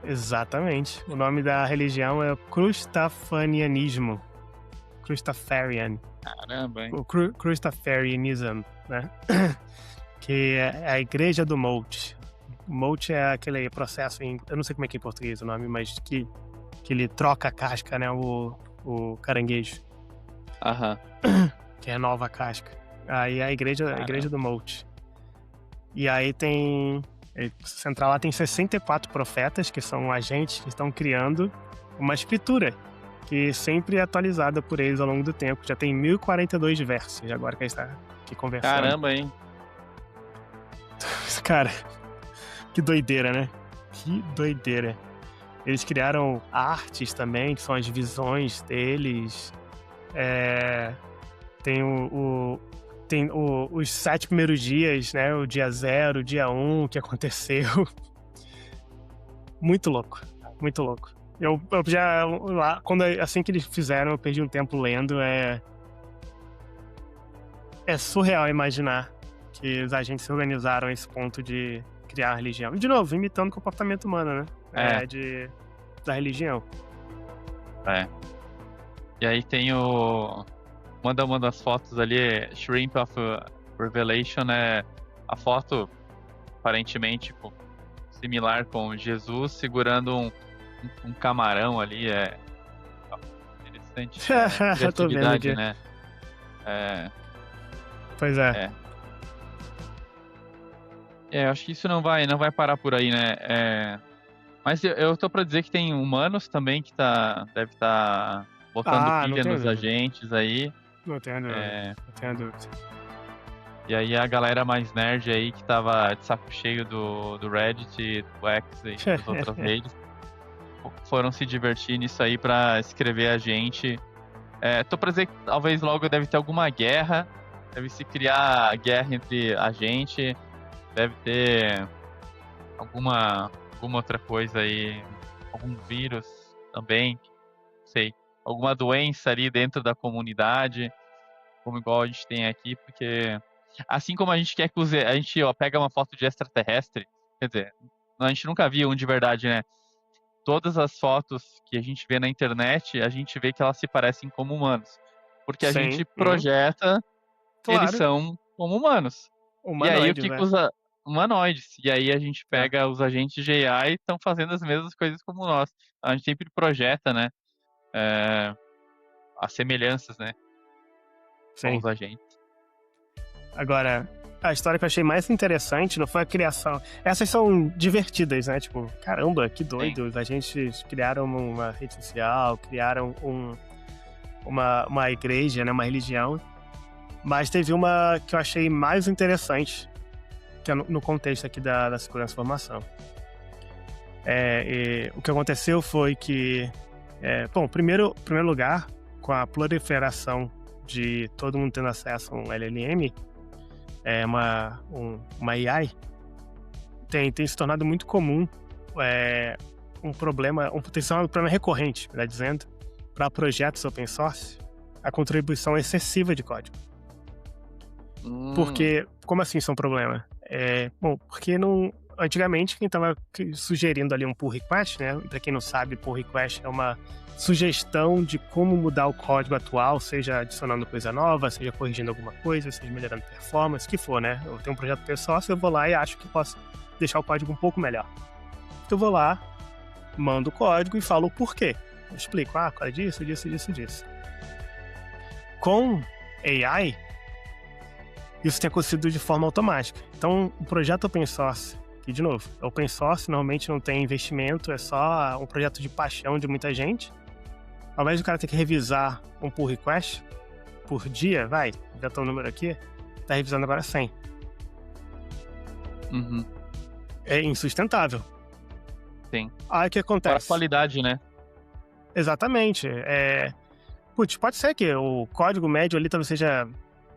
Exatamente. O nome da religião é Crustafarianismo. Crustafarian. Caramba, hein? O Crustafarianism, né? Que é a Igreja do Molt. Molt é aquele processo eu não sei como é que é em português o nome, mas que ele troca a casca, né? O caranguejo. Aham. Que renova a casca. Aí a igreja Caramba. do Molt. E aí central lá tem 64 profetas, que são agentes que estão criando uma escritura que sempre é atualizada por eles ao longo do tempo. Já tem 1042 versos, agora que a gente está aqui conversando. Caramba, hein? Cara, que doideira, né? Que doideira. Eles criaram artes também, que são as visões deles. Tem os 7 primeiros dias, né? O dia 0, o dia 1, o que aconteceu. Muito louco, muito louco. Eu já, lá, assim que eles fizeram, eu perdi um tempo lendo. É surreal imaginar que os agentes se organizaram a esse ponto de criar a religião. E, de novo, imitando o comportamento humano, né? Da religião. E aí tem uma das fotos ali, Shrimp of Revelation, a foto aparentemente similar com Jesus segurando um camarão ali. Interessante. Tô vendo Criatividade, aqui. né? Pois é. Eu acho que isso não vai parar por aí, né? Mas eu tô pra dizer que tem humanos também que deve estar botando Não pilha tenho nos dúvida. agentes aí. Não tenho dúvida. Não tenho dúvida. E aí a galera mais nerd aí que tava de saco cheio do Reddit, do X e das outras redes, foram se divertir nisso aí pra escrever agente. Tô pra dizer que talvez logo deve ter alguma guerra, deve se criar guerra entre agente, deve ter alguma outra coisa aí, algum vírus também, não sei, alguma doença ali dentro da comunidade, como igual a gente tem aqui, porque assim como a gente quer que a gente pega uma foto de extraterrestre, quer dizer, a gente nunca viu um de verdade, né? Todas as fotos que a gente vê na internet, a gente vê que elas se parecem como humanos, porque a Sim. gente projeta que eles Claro. são como humanos. E aí o que Humanoides, usa humanoides. E aí a gente pega os agentes de AI e estão fazendo as mesmas coisas como nós. A gente sempre projeta, né? As semelhanças, né? Com Sim. os agentes. Agora, a história que eu achei mais interessante não foi a criação. Essas são divertidas, né? Tipo, caramba, que doido. Sim. Os agentes criaram uma rede social, criaram uma igreja, né? Uma religião. Mas teve uma que eu achei mais interessante, que é no contexto aqui da segurança da informação. O que aconteceu foi que, bom, primeiro lugar, com a proliferação de todo mundo tendo acesso a um LLM, uma AI, tem se tornado muito comum um problema recorrente, melhor dizendo, para projetos open source, a contribuição excessiva de código. Porque, como assim isso é um problema? Bom, porque não... Antigamente, quem estava sugerindo ali um pull request, né? Para quem não sabe, pull request é uma sugestão de como mudar o código atual, seja adicionando coisa nova, seja corrigindo alguma coisa, seja melhorando performance, o que for, né? Eu tenho um projeto pessoal, se eu vou lá e acho que posso deixar o código um pouco melhor. Então eu vou lá, mando o código e falo o porquê. Eu explico, por causa disso, disso, disso, disso. Com AI, isso tem acontecido de forma automática. Então, o projeto open source, que de novo, open source normalmente não tem investimento, é só um projeto de paixão de muita gente. Ao invés do cara ter que revisar um pull request por dia, já tá o número aqui, tá revisando agora 100. Uhum. É insustentável. Sim. Aí o que Para a acontece? qualidade, né? Exatamente. Pode ser que o código médio ali talvez seja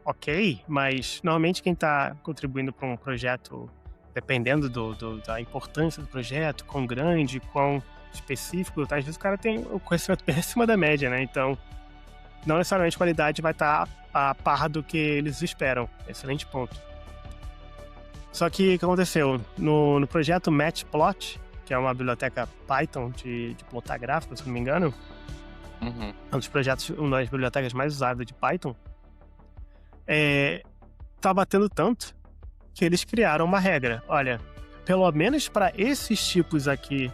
ok, mas normalmente quem está contribuindo para um projeto, dependendo da importância do projeto, quão grande, quão específico, às vezes o cara tem o conhecimento bem acima da média, né? Então, não necessariamente a qualidade vai estar a par do que eles esperam. Excelente ponto. Só que o que aconteceu? No projeto Matchplot, que é uma biblioteca Python de plotar gráficos, se não me engano, Uhum. uma das bibliotecas mais usadas de Python, tá batendo tanto que eles criaram uma regra. Olha, pelo menos para esses tipos aqui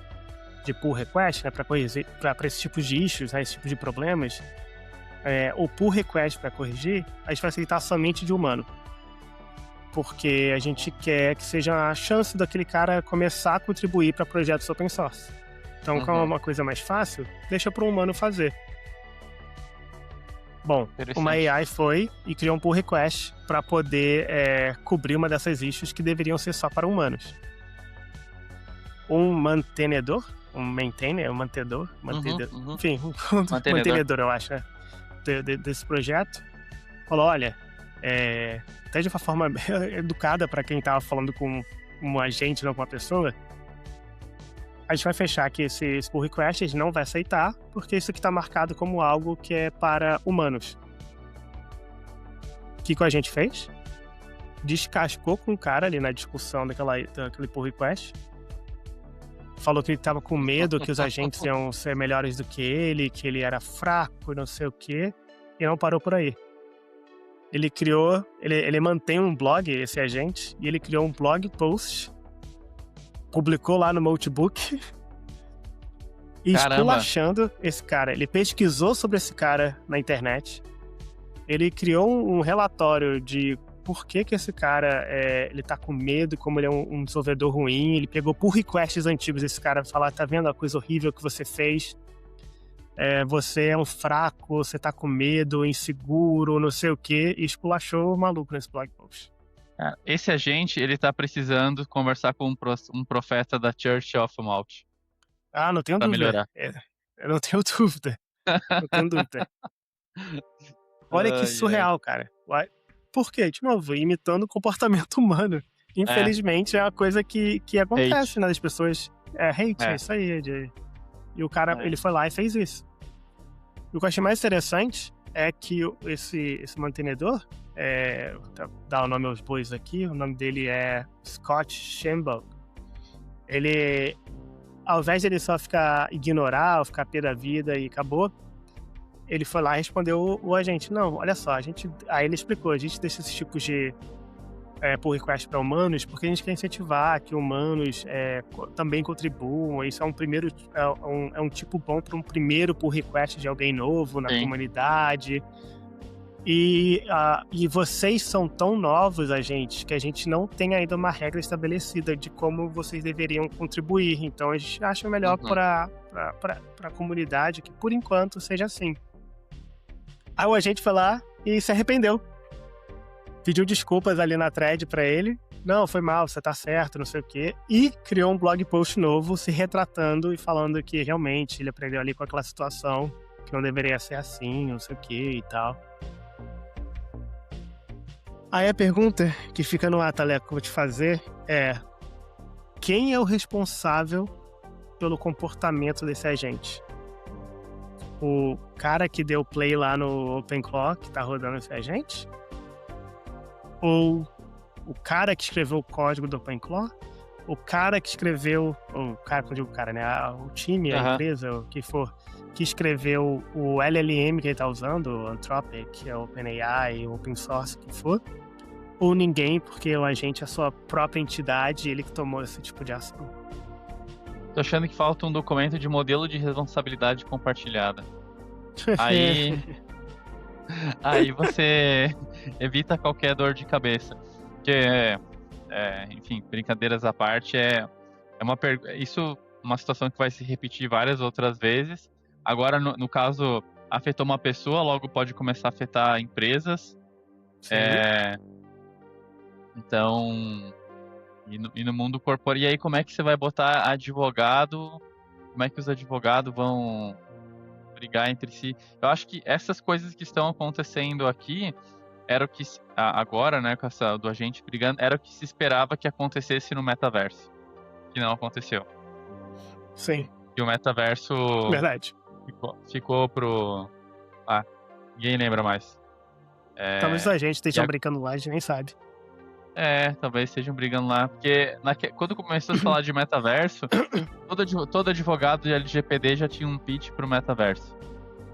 de pull request, né, para esses tipos de issues, né, esse tipo de problemas, o pull request para corrigir, a gente vai aceitar somente de humano. Porque a gente quer que seja a chance daquele cara começar a contribuir para projetos open source. Então, como é uma coisa mais fácil, deixa para o humano fazer. Bom, uma AI foi e criou um pull request para poder cobrir uma dessas issues que deveriam ser só para humanos. Um mantenedor, enfim, mantenedor, eu acho, né, desse projeto, falou, olha, até de uma forma educada para quem estava falando com um agente, não com uma pessoa, a gente vai fechar aqui esse pull request, a gente não vai aceitar, porque isso aqui está marcado como algo que é para humanos. O que a gente fez? Descascou com o cara ali na discussão daquele pull request. Falou que ele estava com medo que os agentes iam ser melhores do que ele era fraco e não sei o quê, e não parou por aí. Ele criou, ele mantém um blog, esse agente, e ele criou um blog post, publicou lá no Notebook, e esculachando esse cara. Ele pesquisou sobre esse cara na internet, ele criou um relatório de por que esse cara ele tá com medo, como ele é um desenvolvedor ruim, ele pegou pull requests antigos desse cara, falar, tá vendo a coisa horrível que você fez? Você é um fraco, você tá com medo, inseguro, não sei o quê, e esculachou o maluco nesse blog post. Esse agente, ele tá precisando conversar com um profeta da Church of Malt. Não tenho dúvida. Eu não tenho dúvida. Não tenho dúvida. Olha que surreal, cara. Por quê? De novo, imitando o comportamento humano. Infelizmente, é uma coisa que acontece, né? As pessoas... hate, é isso aí. E o cara, ele foi lá e fez isso. E o que eu achei mais interessante é que esse mantenedor, vou dar o nome aos bois aqui, o nome dele é Scott Shambo. Ele, ao invés de ele só ignorar, ou ficar pé da vida e acabou, ele foi lá e respondeu o agente. Não, olha só, aí ele explicou, a gente deixa esses tipos de pull request para humanos porque a gente quer incentivar que humanos também contribuam. Isso é um tipo bom para um primeiro pull request de alguém novo na comunidade. E vocês são tão novos, agentes, que a gente não tem ainda uma regra estabelecida de como vocês deveriam contribuir. Então a gente acha melhor para a comunidade que, por enquanto, seja assim. Aí o agente foi lá e se arrependeu. Pediu desculpas ali na thread pra ele. Não, foi mal, você tá certo, não sei o quê. E criou um blog post novo se retratando e falando que realmente ele aprendeu ali com aquela situação, que não deveria ser assim, não sei o quê e tal. Aí a pergunta que fica no ar, Taleco, que eu vou te fazer é: quem é o responsável pelo comportamento desse agente? O cara que deu play lá no OpenClaw, que tá rodando esse agente? Ou o cara que escreveu o código do OpenClaw, o cara que escreveu, o cara, quando eu digo cara, né, o time, a empresa, o que for, que escreveu o LLM que ele tá usando, o Anthropic, o OpenAI, o Open Source, o que for, ou ninguém, porque o agente é a sua própria entidade, ele que tomou esse tipo de ação. Tô achando que falta um documento de modelo de responsabilidade compartilhada. Aí você evita qualquer dor de cabeça. Porque, enfim, brincadeiras à parte, isso é uma situação que vai se repetir várias outras vezes. Agora, no caso, afetou uma pessoa, logo pode começar a afetar empresas. Então, e no mundo corporativo, e aí como é que você vai botar advogado? Como é que os advogados vão brigar entre si? Eu acho que essas coisas que estão acontecendo aqui era o que agora, né, com essa do agente brigando, era o que se esperava que acontecesse no metaverso, que não aconteceu. Sim. E o metaverso Verdade. ficou pro ninguém lembra mais. Talvez os agentes estejam brincando lá, a gente nem sabe. Talvez estejam brigando lá, porque quando começou a falar de metaverso, todo advogado de LGPD já tinha um pitch pro metaverso.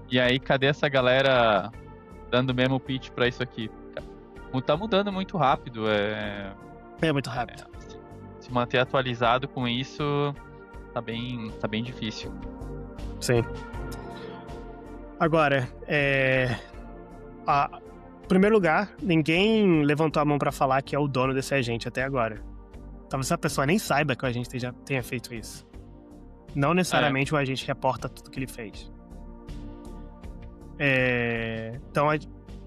E aí, cadê essa galera dando o mesmo pitch pra isso aqui? Tá mudando muito rápido. É muito rápido. Se manter atualizado com isso tá bem difícil. Sim. Agora, em primeiro lugar, ninguém levantou a mão pra falar que é o dono desse agente até agora. Talvez a pessoa nem saiba que o agente tenha feito isso. Não necessariamente o agente reporta tudo que ele fez. Então,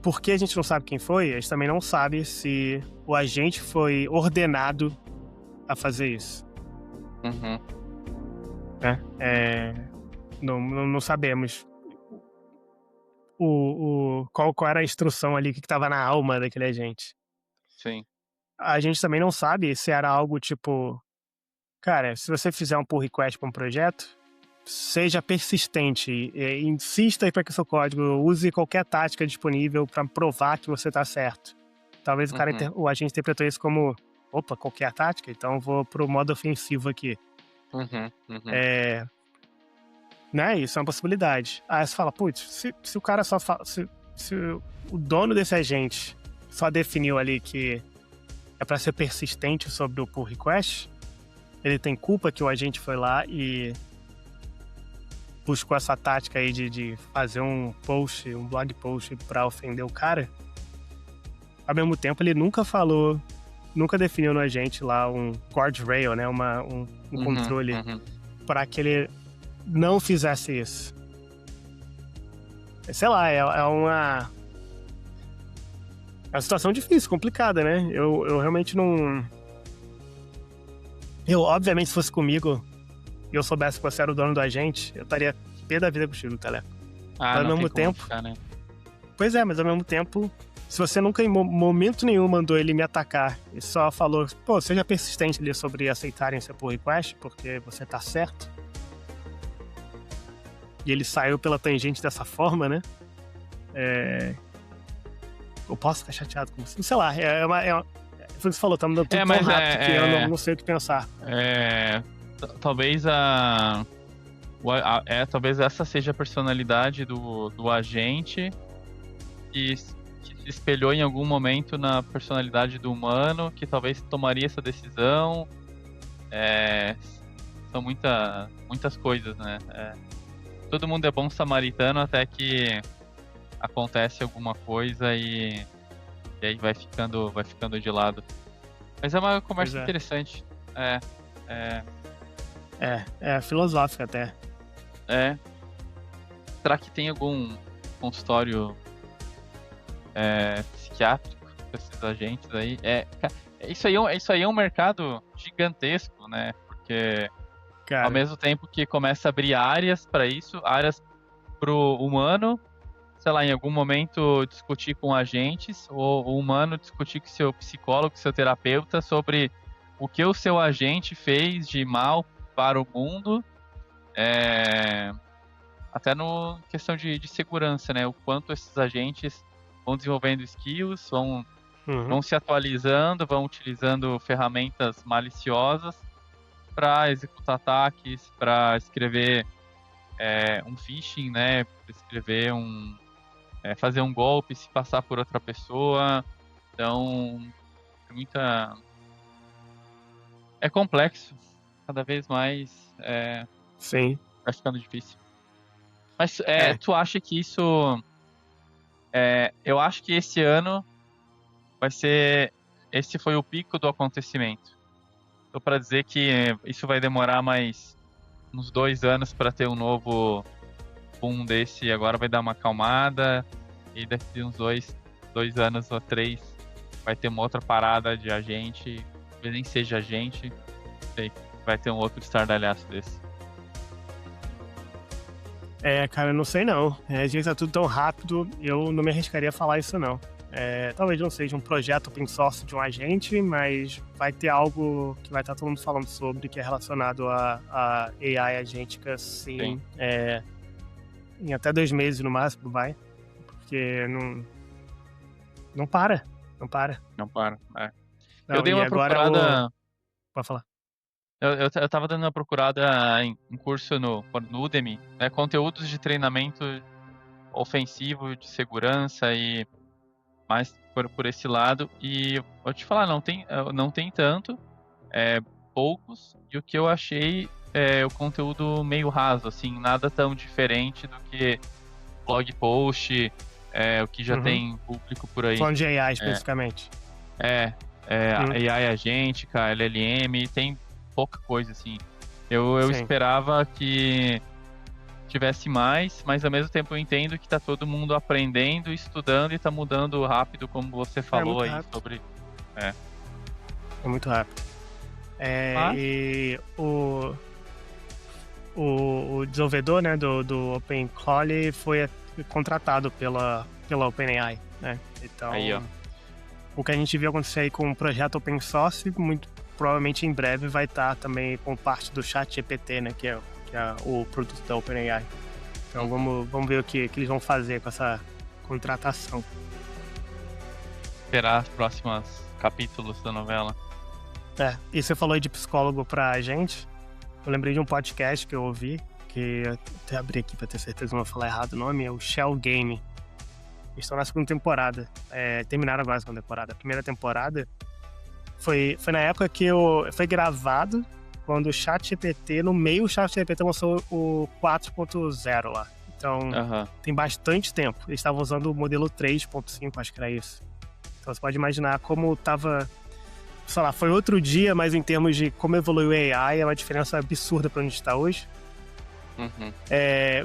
por que a gente não sabe quem foi? A gente também não sabe se o agente foi ordenado a fazer isso. Uhum. Não sabemos qual era a instrução ali, o que estava na alma daquele agente. Sim. A gente também não sabe se era algo tipo, cara, se você fizer um pull request para um projeto, seja persistente, insista para que o seu código use qualquer tática disponível para provar que você está certo. Talvez o agente interpretou isso como, opa, qualquer tática, então vou pro modo ofensivo aqui. Né? Isso é uma possibilidade. Aí você fala, putz, se o cara só fala, se o dono desse agente só definiu ali que é para ser persistente sobre o pull request, ele tem culpa que o agente foi lá e buscou essa tática aí de fazer um blog post para ofender o cara. Ao mesmo tempo, ele nunca definiu no agente lá um guardrail, né? Um controle para que ele não fizesse isso. Sei lá, é uma situação difícil, complicada, né? Eu realmente não... Obviamente, se fosse comigo e eu soubesse que você era o dono do agente, eu estaria pé da vida contigo, Teleco. Mas ao mesmo tempo... Ficar, né? Pois é, mas ao mesmo tempo, se você nunca em momento nenhum mandou ele me atacar e só falou, seja persistente ali sobre aceitarem seu pull request, porque você tá certo, e ele saiu pela tangente dessa forma, né? Eu posso ficar chateado com você? Sei lá, foi o que você falou, tá me dando tudo tão rápido que eu não sei o que pensar. Talvez talvez essa seja a personalidade do agente que se espelhou em algum momento na personalidade do humano, que talvez tomaria essa decisão. São muitas coisas, né? Todo mundo é bom samaritano até que acontece alguma coisa e aí vai ficando de lado. Mas é uma conversa interessante. É filosófica até. Será que tem algum consultório psiquiátrico para esses agentes aí? Isso aí é um mercado gigantesco, né? Porque ao mesmo tempo que começa a abrir áreas para isso, áreas pro humano, sei lá, em algum momento discutir com agentes, ou o humano discutir com seu psicólogo, seu terapeuta sobre o que o seu agente fez de mal para o mundo, até no questão de segurança, né? O quanto esses agentes vão desenvolvendo skills, vão vão se atualizando, vão utilizando ferramentas maliciosas para executar ataques, para escrever um phishing, né? Escrever fazer um golpe, se passar por outra pessoa. Então, é complexo, cada vez mais Sim. vai ficando difícil. Mas tu acha que isso... eu acho que esse ano vai ser... Esse foi o pico do acontecimento. Então, para dizer que isso vai demorar mais uns 2 anos para ter um novo boom desse, agora vai dar uma acalmada, e daqui uns 2 anos ou 3 vai ter uma outra parada de agente, talvez nem seja agente, não sei, vai ter um outro estardalhaço desse. Cara, eu não sei não. A gente tá tudo tão rápido, eu não me arriscaria a falar isso não. Talvez não seja um projeto open source de um agente, mas vai ter algo que vai estar todo mundo falando sobre, que é relacionado a AI agêntica, sim. Em até 2 meses no máximo, vai. Porque não para. Não para. Não, eu dei uma procurada... Pode falar. Eu tava dando uma procurada em curso no Udemy, né, conteúdos de treinamento ofensivo, de segurança e mais por esse lado. E vou te falar, não tem tanto, poucos, e o que eu achei é o conteúdo meio raso, assim, nada tão diferente do que blog post, o que já tem público por aí. Falando de AI especificamente. AI agêntica, LLM, tem pouca coisa, assim. Eu esperava que tivesse mais, mas ao mesmo tempo eu entendo que tá todo mundo aprendendo, estudando e tá mudando rápido, como você falou aí rápido. sobre... É muito rápido. E o desenvolvedor, né, do OpenClaw foi contratado pela OpenAI, né? Então, aí, ó. O que a gente viu acontecer aí com o projeto open source, muito provavelmente em breve vai estar também com parte do ChatGPT, né, que é o produto da OpenAI. Então vamos ver o que eles vão fazer com essa contratação. Esperar os próximos capítulos da novela. E você falou aí de psicólogo pra gente. Eu lembrei de um podcast que eu ouvi, que eu até abri aqui pra ter certeza que não vou falar errado o nome, é o Shell Game. Eles estão na 2ª temporada. Terminaram agora a 2ª temporada. A primeira temporada foi na época que foi gravado quando o ChatGPT, no meio o ChatGPT lançou o 4.0 lá. Então, tem bastante tempo. Eles estavam usando o modelo 3.5, acho que era isso. Então você pode imaginar como tava... Sei lá, foi outro dia, mas em termos de como evoluiu a AI, é uma diferença absurda pra onde a gente tá hoje.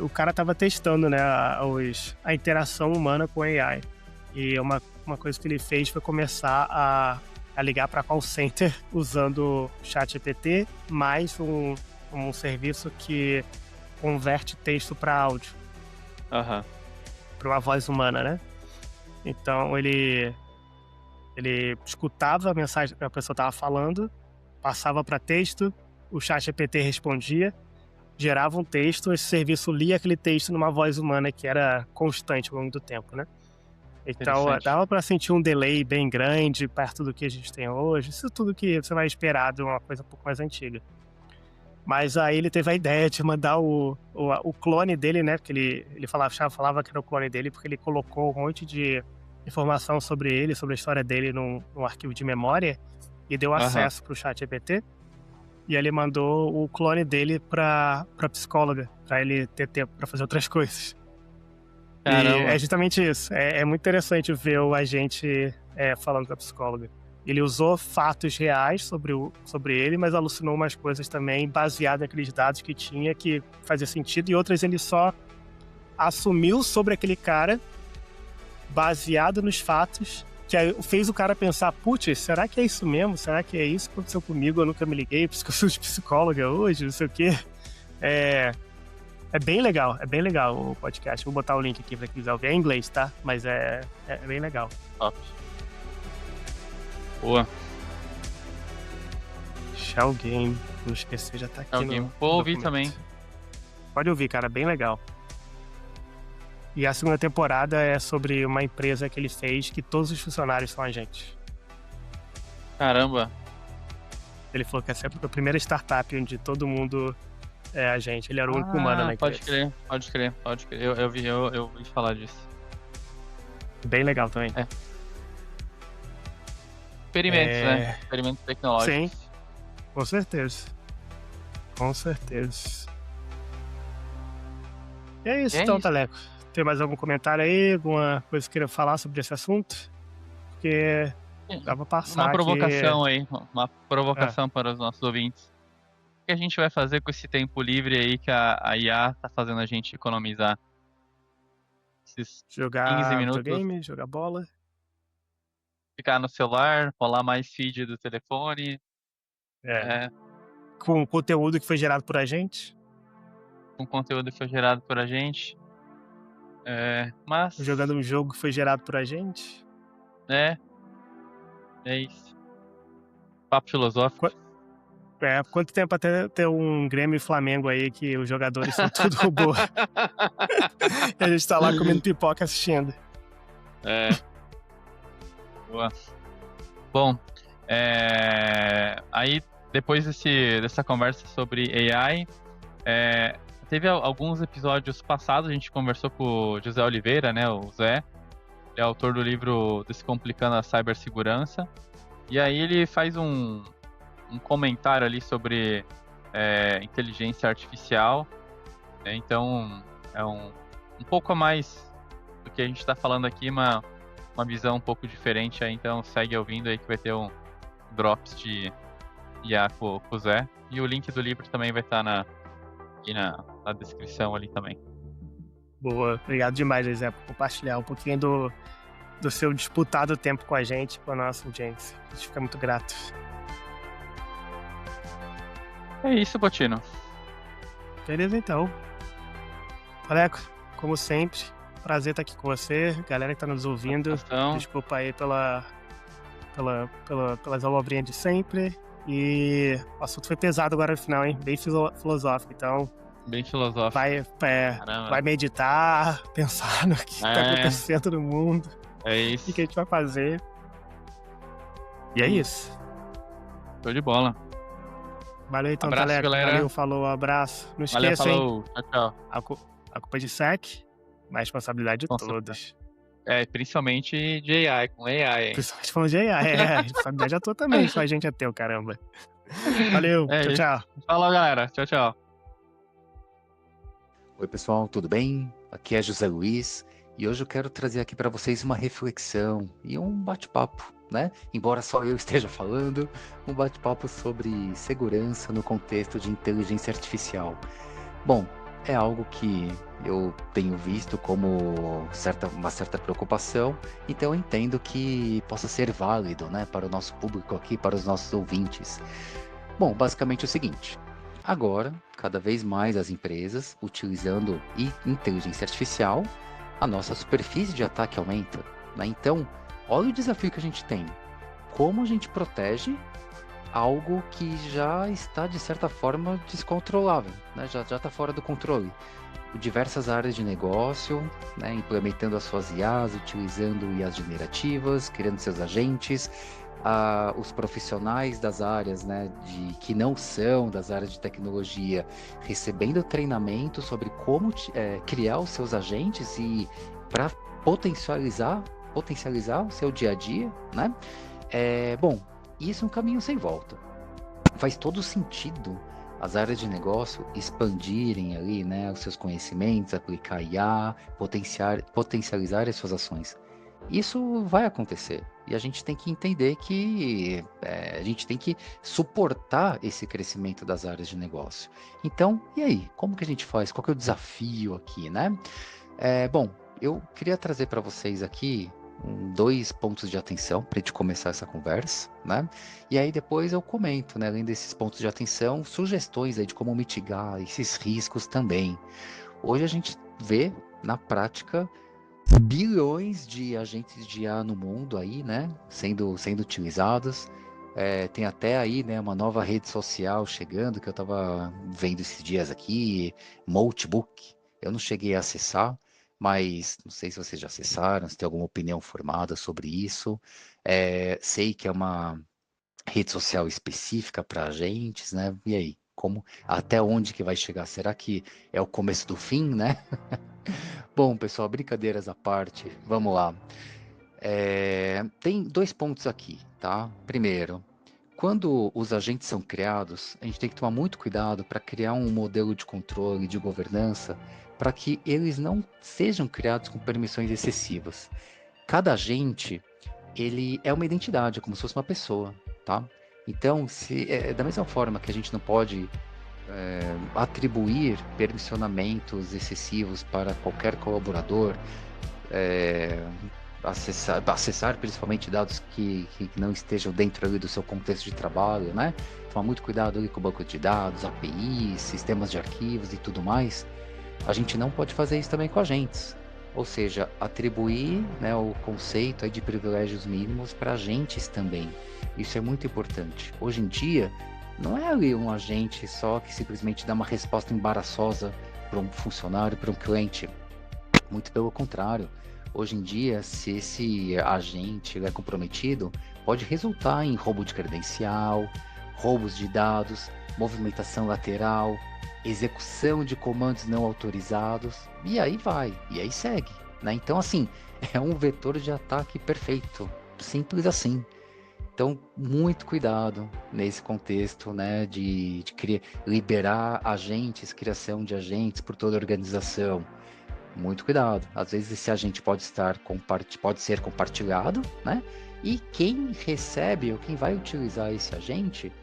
O cara tava testando, né, a interação humana com a AI. E uma coisa que ele fez foi começar a ligar para call center usando o ChatGPT mais um serviço que converte texto para áudio. Para uma voz humana, né? Então ele escutava a mensagem que a pessoa estava falando, passava para texto, o ChatGPT respondia, gerava um texto, esse serviço lia aquele texto numa voz humana que era constante ao longo do tempo, né? Então dava para sentir um delay bem grande perto do que a gente tem hoje. Isso é tudo que você vai esperar de uma coisa um pouco mais antiga. Mas aí ele teve a ideia de mandar o clone dele, né? Porque ele falava que era o clone dele porque ele colocou um monte de informação sobre ele, sobre a história dele num arquivo de memória e deu acesso pro ChatGPT. E aí ele mandou o clone dele pra psicóloga, pra ele ter tempo pra fazer outras coisas. Caramba. E é justamente isso. É muito interessante ver o agente falando com a psicóloga. Ele usou fatos reais sobre ele, mas alucinou umas coisas também baseadas naqueles dados que tinha que fazia sentido, e outras ele só assumiu sobre aquele cara baseado nos fatos, que aí fez o cara pensar, putz, será que é isso mesmo? Será que é isso que aconteceu comigo? Eu nunca me liguei, porque eu sou de psicóloga hoje, não sei o quê. É bem legal o podcast. Vou botar o link aqui pra quem quiser ouvir. É em inglês, tá? Mas é bem legal. Top. Boa. Shell Game, não esquecer, já tá aqui Shell Game. Vou ouvir também. Pode ouvir, cara, bem legal. E a segunda temporada é sobre uma empresa que ele fez que todos os funcionários são agentes. Caramba. Ele falou que essa é a primeira startup onde todo mundo é agente. Ele era o único humano na empresa. Pode crer. Eu ouvi falar disso. Bem legal também. Experimentos, né? Experimentos tecnológicos. Sim, com certeza. Com certeza. E é isso então, Taleco. Tem mais algum comentário aí? Alguma coisa que queira falar sobre esse assunto? Porque dá pra passar Uma provocação aqui. aí, uma provocação para os nossos ouvintes. O que a gente vai fazer com esse tempo livre aí que a IA tá fazendo a gente economizar? Esses 15 Jogar minutos, videogame, jogar bola. ficar no celular, rolar mais feed do telefone, Com conteúdo que foi gerado por a gente. com conteúdo que foi gerado por a gente. Mas, Jogando um jogo que foi gerado por a gente. é isso. Papo filosófico. Quanto tempo até ter um Grêmio e Flamengo aí que os jogadores são tudo robô. E a gente tá lá comendo pipoca assistindo. Boa. Bom, aí depois dessa conversa sobre AI, teve alguns episódios passados, a gente conversou com o José Oliveira, né, o Zé, ele é autor do livro Descomplicando a Cibersegurança, e aí ele faz um comentário ali sobre inteligência artificial, né, então é um pouco a mais do que a gente está falando aqui, uma visão um pouco diferente aí, então segue ouvindo aí que vai ter um drops de IA com o Zé, e o link do livro também vai estar aqui na descrição ali também. Boa, obrigado demais, José, por compartilhar um pouquinho do seu disputado tempo com a gente, com a nossa audiência. A gente fica muito grato. É isso, Botino. Beleza, então. Taleco, como sempre, prazer estar aqui com você. Galera que tá nos ouvindo, desculpa aí pelas abobrinhas de sempre. E o assunto foi pesado agora no final, hein? Bem filosófico, então... Bem filosófico. Vai meditar, pensar no que tá acontecendo no mundo. É isso. O que a gente vai fazer. E é isso. Show de bola. Valeu então, abraço, Taleco. galera. Valeu, falou, abraço. Não esqueça, falou. hein? Tchau. A culpa é de SEC, mas responsabilidade de todos. Principalmente de AI, com AI, hein? Principalmente falando de AI, responsabilidade é tua também, só a gente é teu, caramba. Valeu, tchau. Falou, galera. Tchau. Oi, pessoal, tudo bem? Aqui é José Luiz e hoje eu quero trazer aqui para vocês uma reflexão e um bate-papo, né? Embora só eu esteja falando, um bate-papo sobre segurança no contexto de inteligência artificial. Bom, é algo que eu tenho visto como uma certa preocupação, então eu entendo que possa ser válido, né, para o nosso público aqui, para os nossos ouvintes. Bom, basicamente é o seguinte: agora, cada vez mais as empresas utilizando inteligência artificial, a nossa superfície de ataque aumenta, né? Então, olha o desafio que a gente tem. Como a gente protege algo que já está, de certa forma, descontrolável, né? Já está fora do controle. Diversas áreas de negócio, né? Implementando as suas IAs, utilizando IAs generativas, criando seus agentes, os profissionais das áreas, né, que não são das áreas de tecnologia, recebendo treinamento sobre como criar os seus agentes e para potencializar o seu dia a dia, né? Bom, isso é um caminho sem volta. Faz todo sentido as áreas de negócio expandirem ali, né, os seus conhecimentos, aplicar IA, potencializar as suas ações. Isso vai acontecer e a gente tem que entender que a gente tem que suportar esse crescimento das áreas de negócio. Então, e aí? Como que a gente faz? Qual que é o desafio aqui, né? Bom, eu queria trazer para vocês aqui 2 pontos de atenção para a gente começar essa conversa, né? E aí depois eu comento, né, além desses pontos de atenção, sugestões aí de como mitigar esses riscos também. Hoje a gente vê na prática bilhões de agentes de IA no mundo aí, né, sendo utilizados. Tem até aí, né, uma nova rede social chegando que eu estava vendo esses dias aqui, Moltebook. Eu não cheguei a acessar, mas não sei se vocês já acessaram, se tem alguma opinião formada sobre isso. Sei que é uma rede social específica para agentes, né? E aí, até onde que vai chegar? Será que é o começo do fim, né? Bom, pessoal, brincadeiras à parte, vamos lá. Tem 2 pontos aqui, tá? Primeiro, quando os agentes são criados, a gente tem que tomar muito cuidado para criar um modelo de controle, de governança, para que eles não sejam criados com permissões excessivas. Cada agente, ele é uma identidade, é como se fosse uma pessoa, tá? Então, da mesma forma que a gente não pode atribuir permissionamentos excessivos para qualquer colaborador, acessar principalmente dados que não estejam dentro ali do seu contexto de trabalho, né? Tomar muito cuidado ali com o banco de dados, APIs, sistemas de arquivos e tudo mais. A gente não pode fazer isso também com agentes. Ou seja, atribuir, né, o conceito aí de privilégios mínimos para agentes também. Isso é muito importante. Hoje em dia, não é ali um agente só que simplesmente dá uma resposta embaraçosa para um funcionário, para um cliente. Muito pelo contrário. Hoje em dia, se esse agente é comprometido, pode resultar em roubo de credencial, roubos de dados, movimentação lateral, execução de comandos não autorizados, e aí vai, e aí segue, né? Então, assim, é um vetor de ataque perfeito, simples assim. Então, muito cuidado nesse contexto, né, de liberar agentes, criação de agentes por toda a organização. Muito cuidado. Às vezes esse agente pode ser compartilhado, né? E quem recebe ou quem vai utilizar esse agente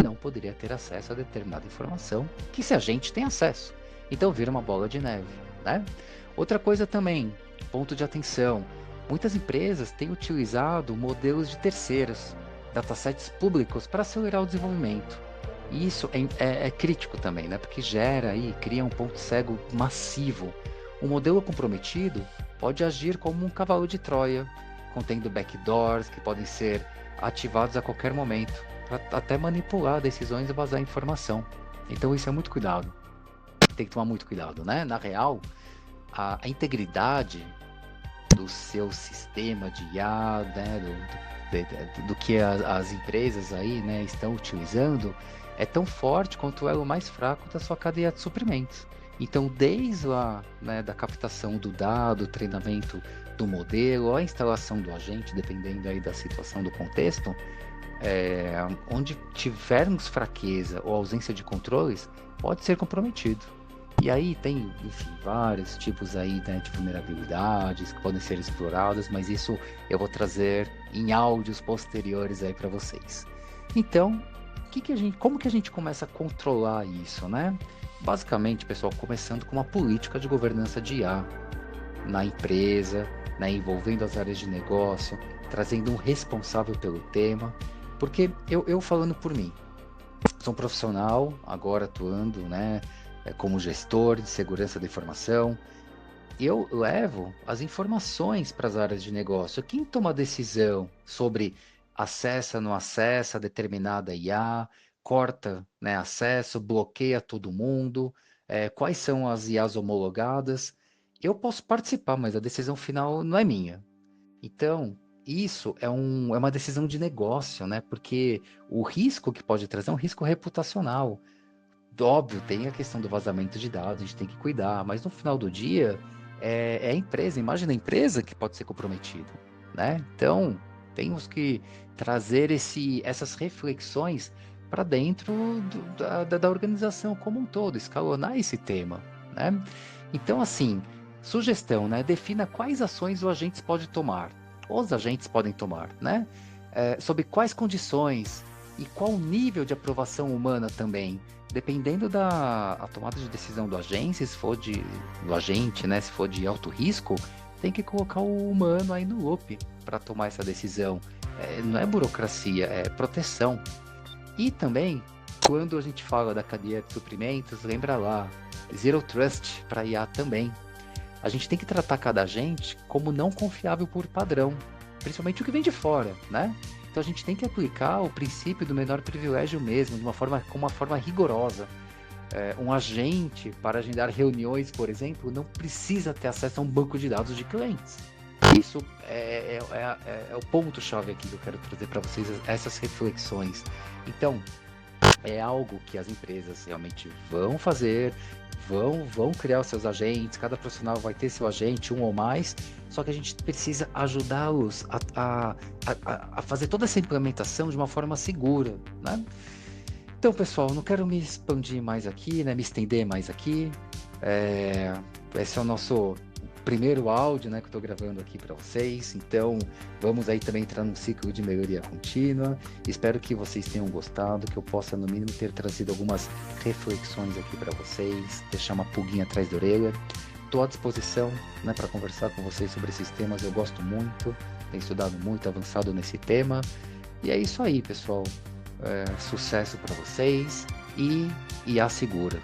não poderia ter acesso a determinada informação que esse agente tem acesso. Então vira uma bola de neve, né? Outra coisa também, ponto de atenção. Muitas empresas têm utilizado modelos de terceiros, datasets públicos para acelerar o desenvolvimento. E isso é crítico também, né? Porque cria um ponto cego massivo. Um modelo comprometido pode agir como um cavalo de Troia, contendo backdoors que podem ser ativados a qualquer momento, para até manipular decisões e vazar informação. Então isso é muito cuidado. Tem que tomar muito cuidado, né? Na real, a integridade do seu sistema de IA, né, do que as empresas aí, né, estão utilizando, é tão forte quanto o elo mais fraco da sua cadeia de suprimentos. Então, desde lá, né, da captação do dado, treinamento do modelo, a instalação do agente, dependendo aí da situação, do contexto, onde tivermos fraqueza ou ausência de controles, pode ser comprometido. E aí tem, enfim, vários tipos aí, né, de vulnerabilidades que podem ser exploradas, mas isso eu vou trazer em áudios posteriores aí para vocês. Então, como que a gente começa a controlar isso, né? Basicamente, pessoal, começando com uma política de governança de IA na empresa, né, envolvendo as áreas de negócio, trazendo um responsável pelo tema, porque eu falando por mim, sou um profissional agora atuando, né, como gestor de segurança da informação, eu levo as informações para as áreas de negócio. Quem toma a decisão sobre acessa, não acessa determinada IA, corta, né, acesso, bloqueia todo mundo, quais são as IAs homologadas, eu posso participar, mas a decisão final não é minha. Então, isso é uma decisão de negócio, né? Porque o risco que pode trazer é um risco reputacional. Óbvio, tem a questão do vazamento de dados, a gente tem que cuidar, mas no final do dia, é a empresa, a imagem da empresa que pode ser comprometida, né? Então, temos que trazer essas reflexões para dentro da organização como um todo, escalonar esse tema, né? Então, assim, sugestão, né? Defina quais ações os agentes podem tomar, né? Sob quais condições e qual nível de aprovação humana também, dependendo da tomada de decisão do agente, né? Se for de alto risco, tem que colocar o humano aí no loop para tomar essa decisão. Não é burocracia, é proteção. E também, quando a gente fala da cadeia de suprimentos, lembra lá, Zero Trust para IA também. A gente tem que tratar cada agente como não confiável por padrão, principalmente o que vem de fora, né? Então a gente tem que aplicar o princípio do menor privilégio mesmo, com uma forma rigorosa. Um agente para agendar reuniões, por exemplo, não precisa ter acesso a um banco de dados de clientes. Isso é o ponto-chave aqui que eu quero trazer para vocês, essas reflexões. Então, é algo que as empresas realmente vão fazer, vão criar os seus agentes, cada profissional vai ter seu agente, um ou mais, só que a gente precisa ajudá-los a fazer toda essa implementação de uma forma segura, né? Então, pessoal, não quero me expandir mais aqui, né, me estender mais aqui. Esse é o nosso primeiro áudio, né, que eu estou gravando aqui para vocês. Então, vamos aí também entrar num ciclo de melhoria contínua. Espero que vocês tenham gostado, que eu possa, no mínimo, ter trazido algumas reflexões aqui para vocês, deixar uma pulguinha atrás da orelha. Estou à disposição, né, para conversar com vocês sobre esses temas. Eu gosto muito, tenho estudado muito, avançado nesse tema. E é isso aí, pessoal. Sucesso para vocês e a segura.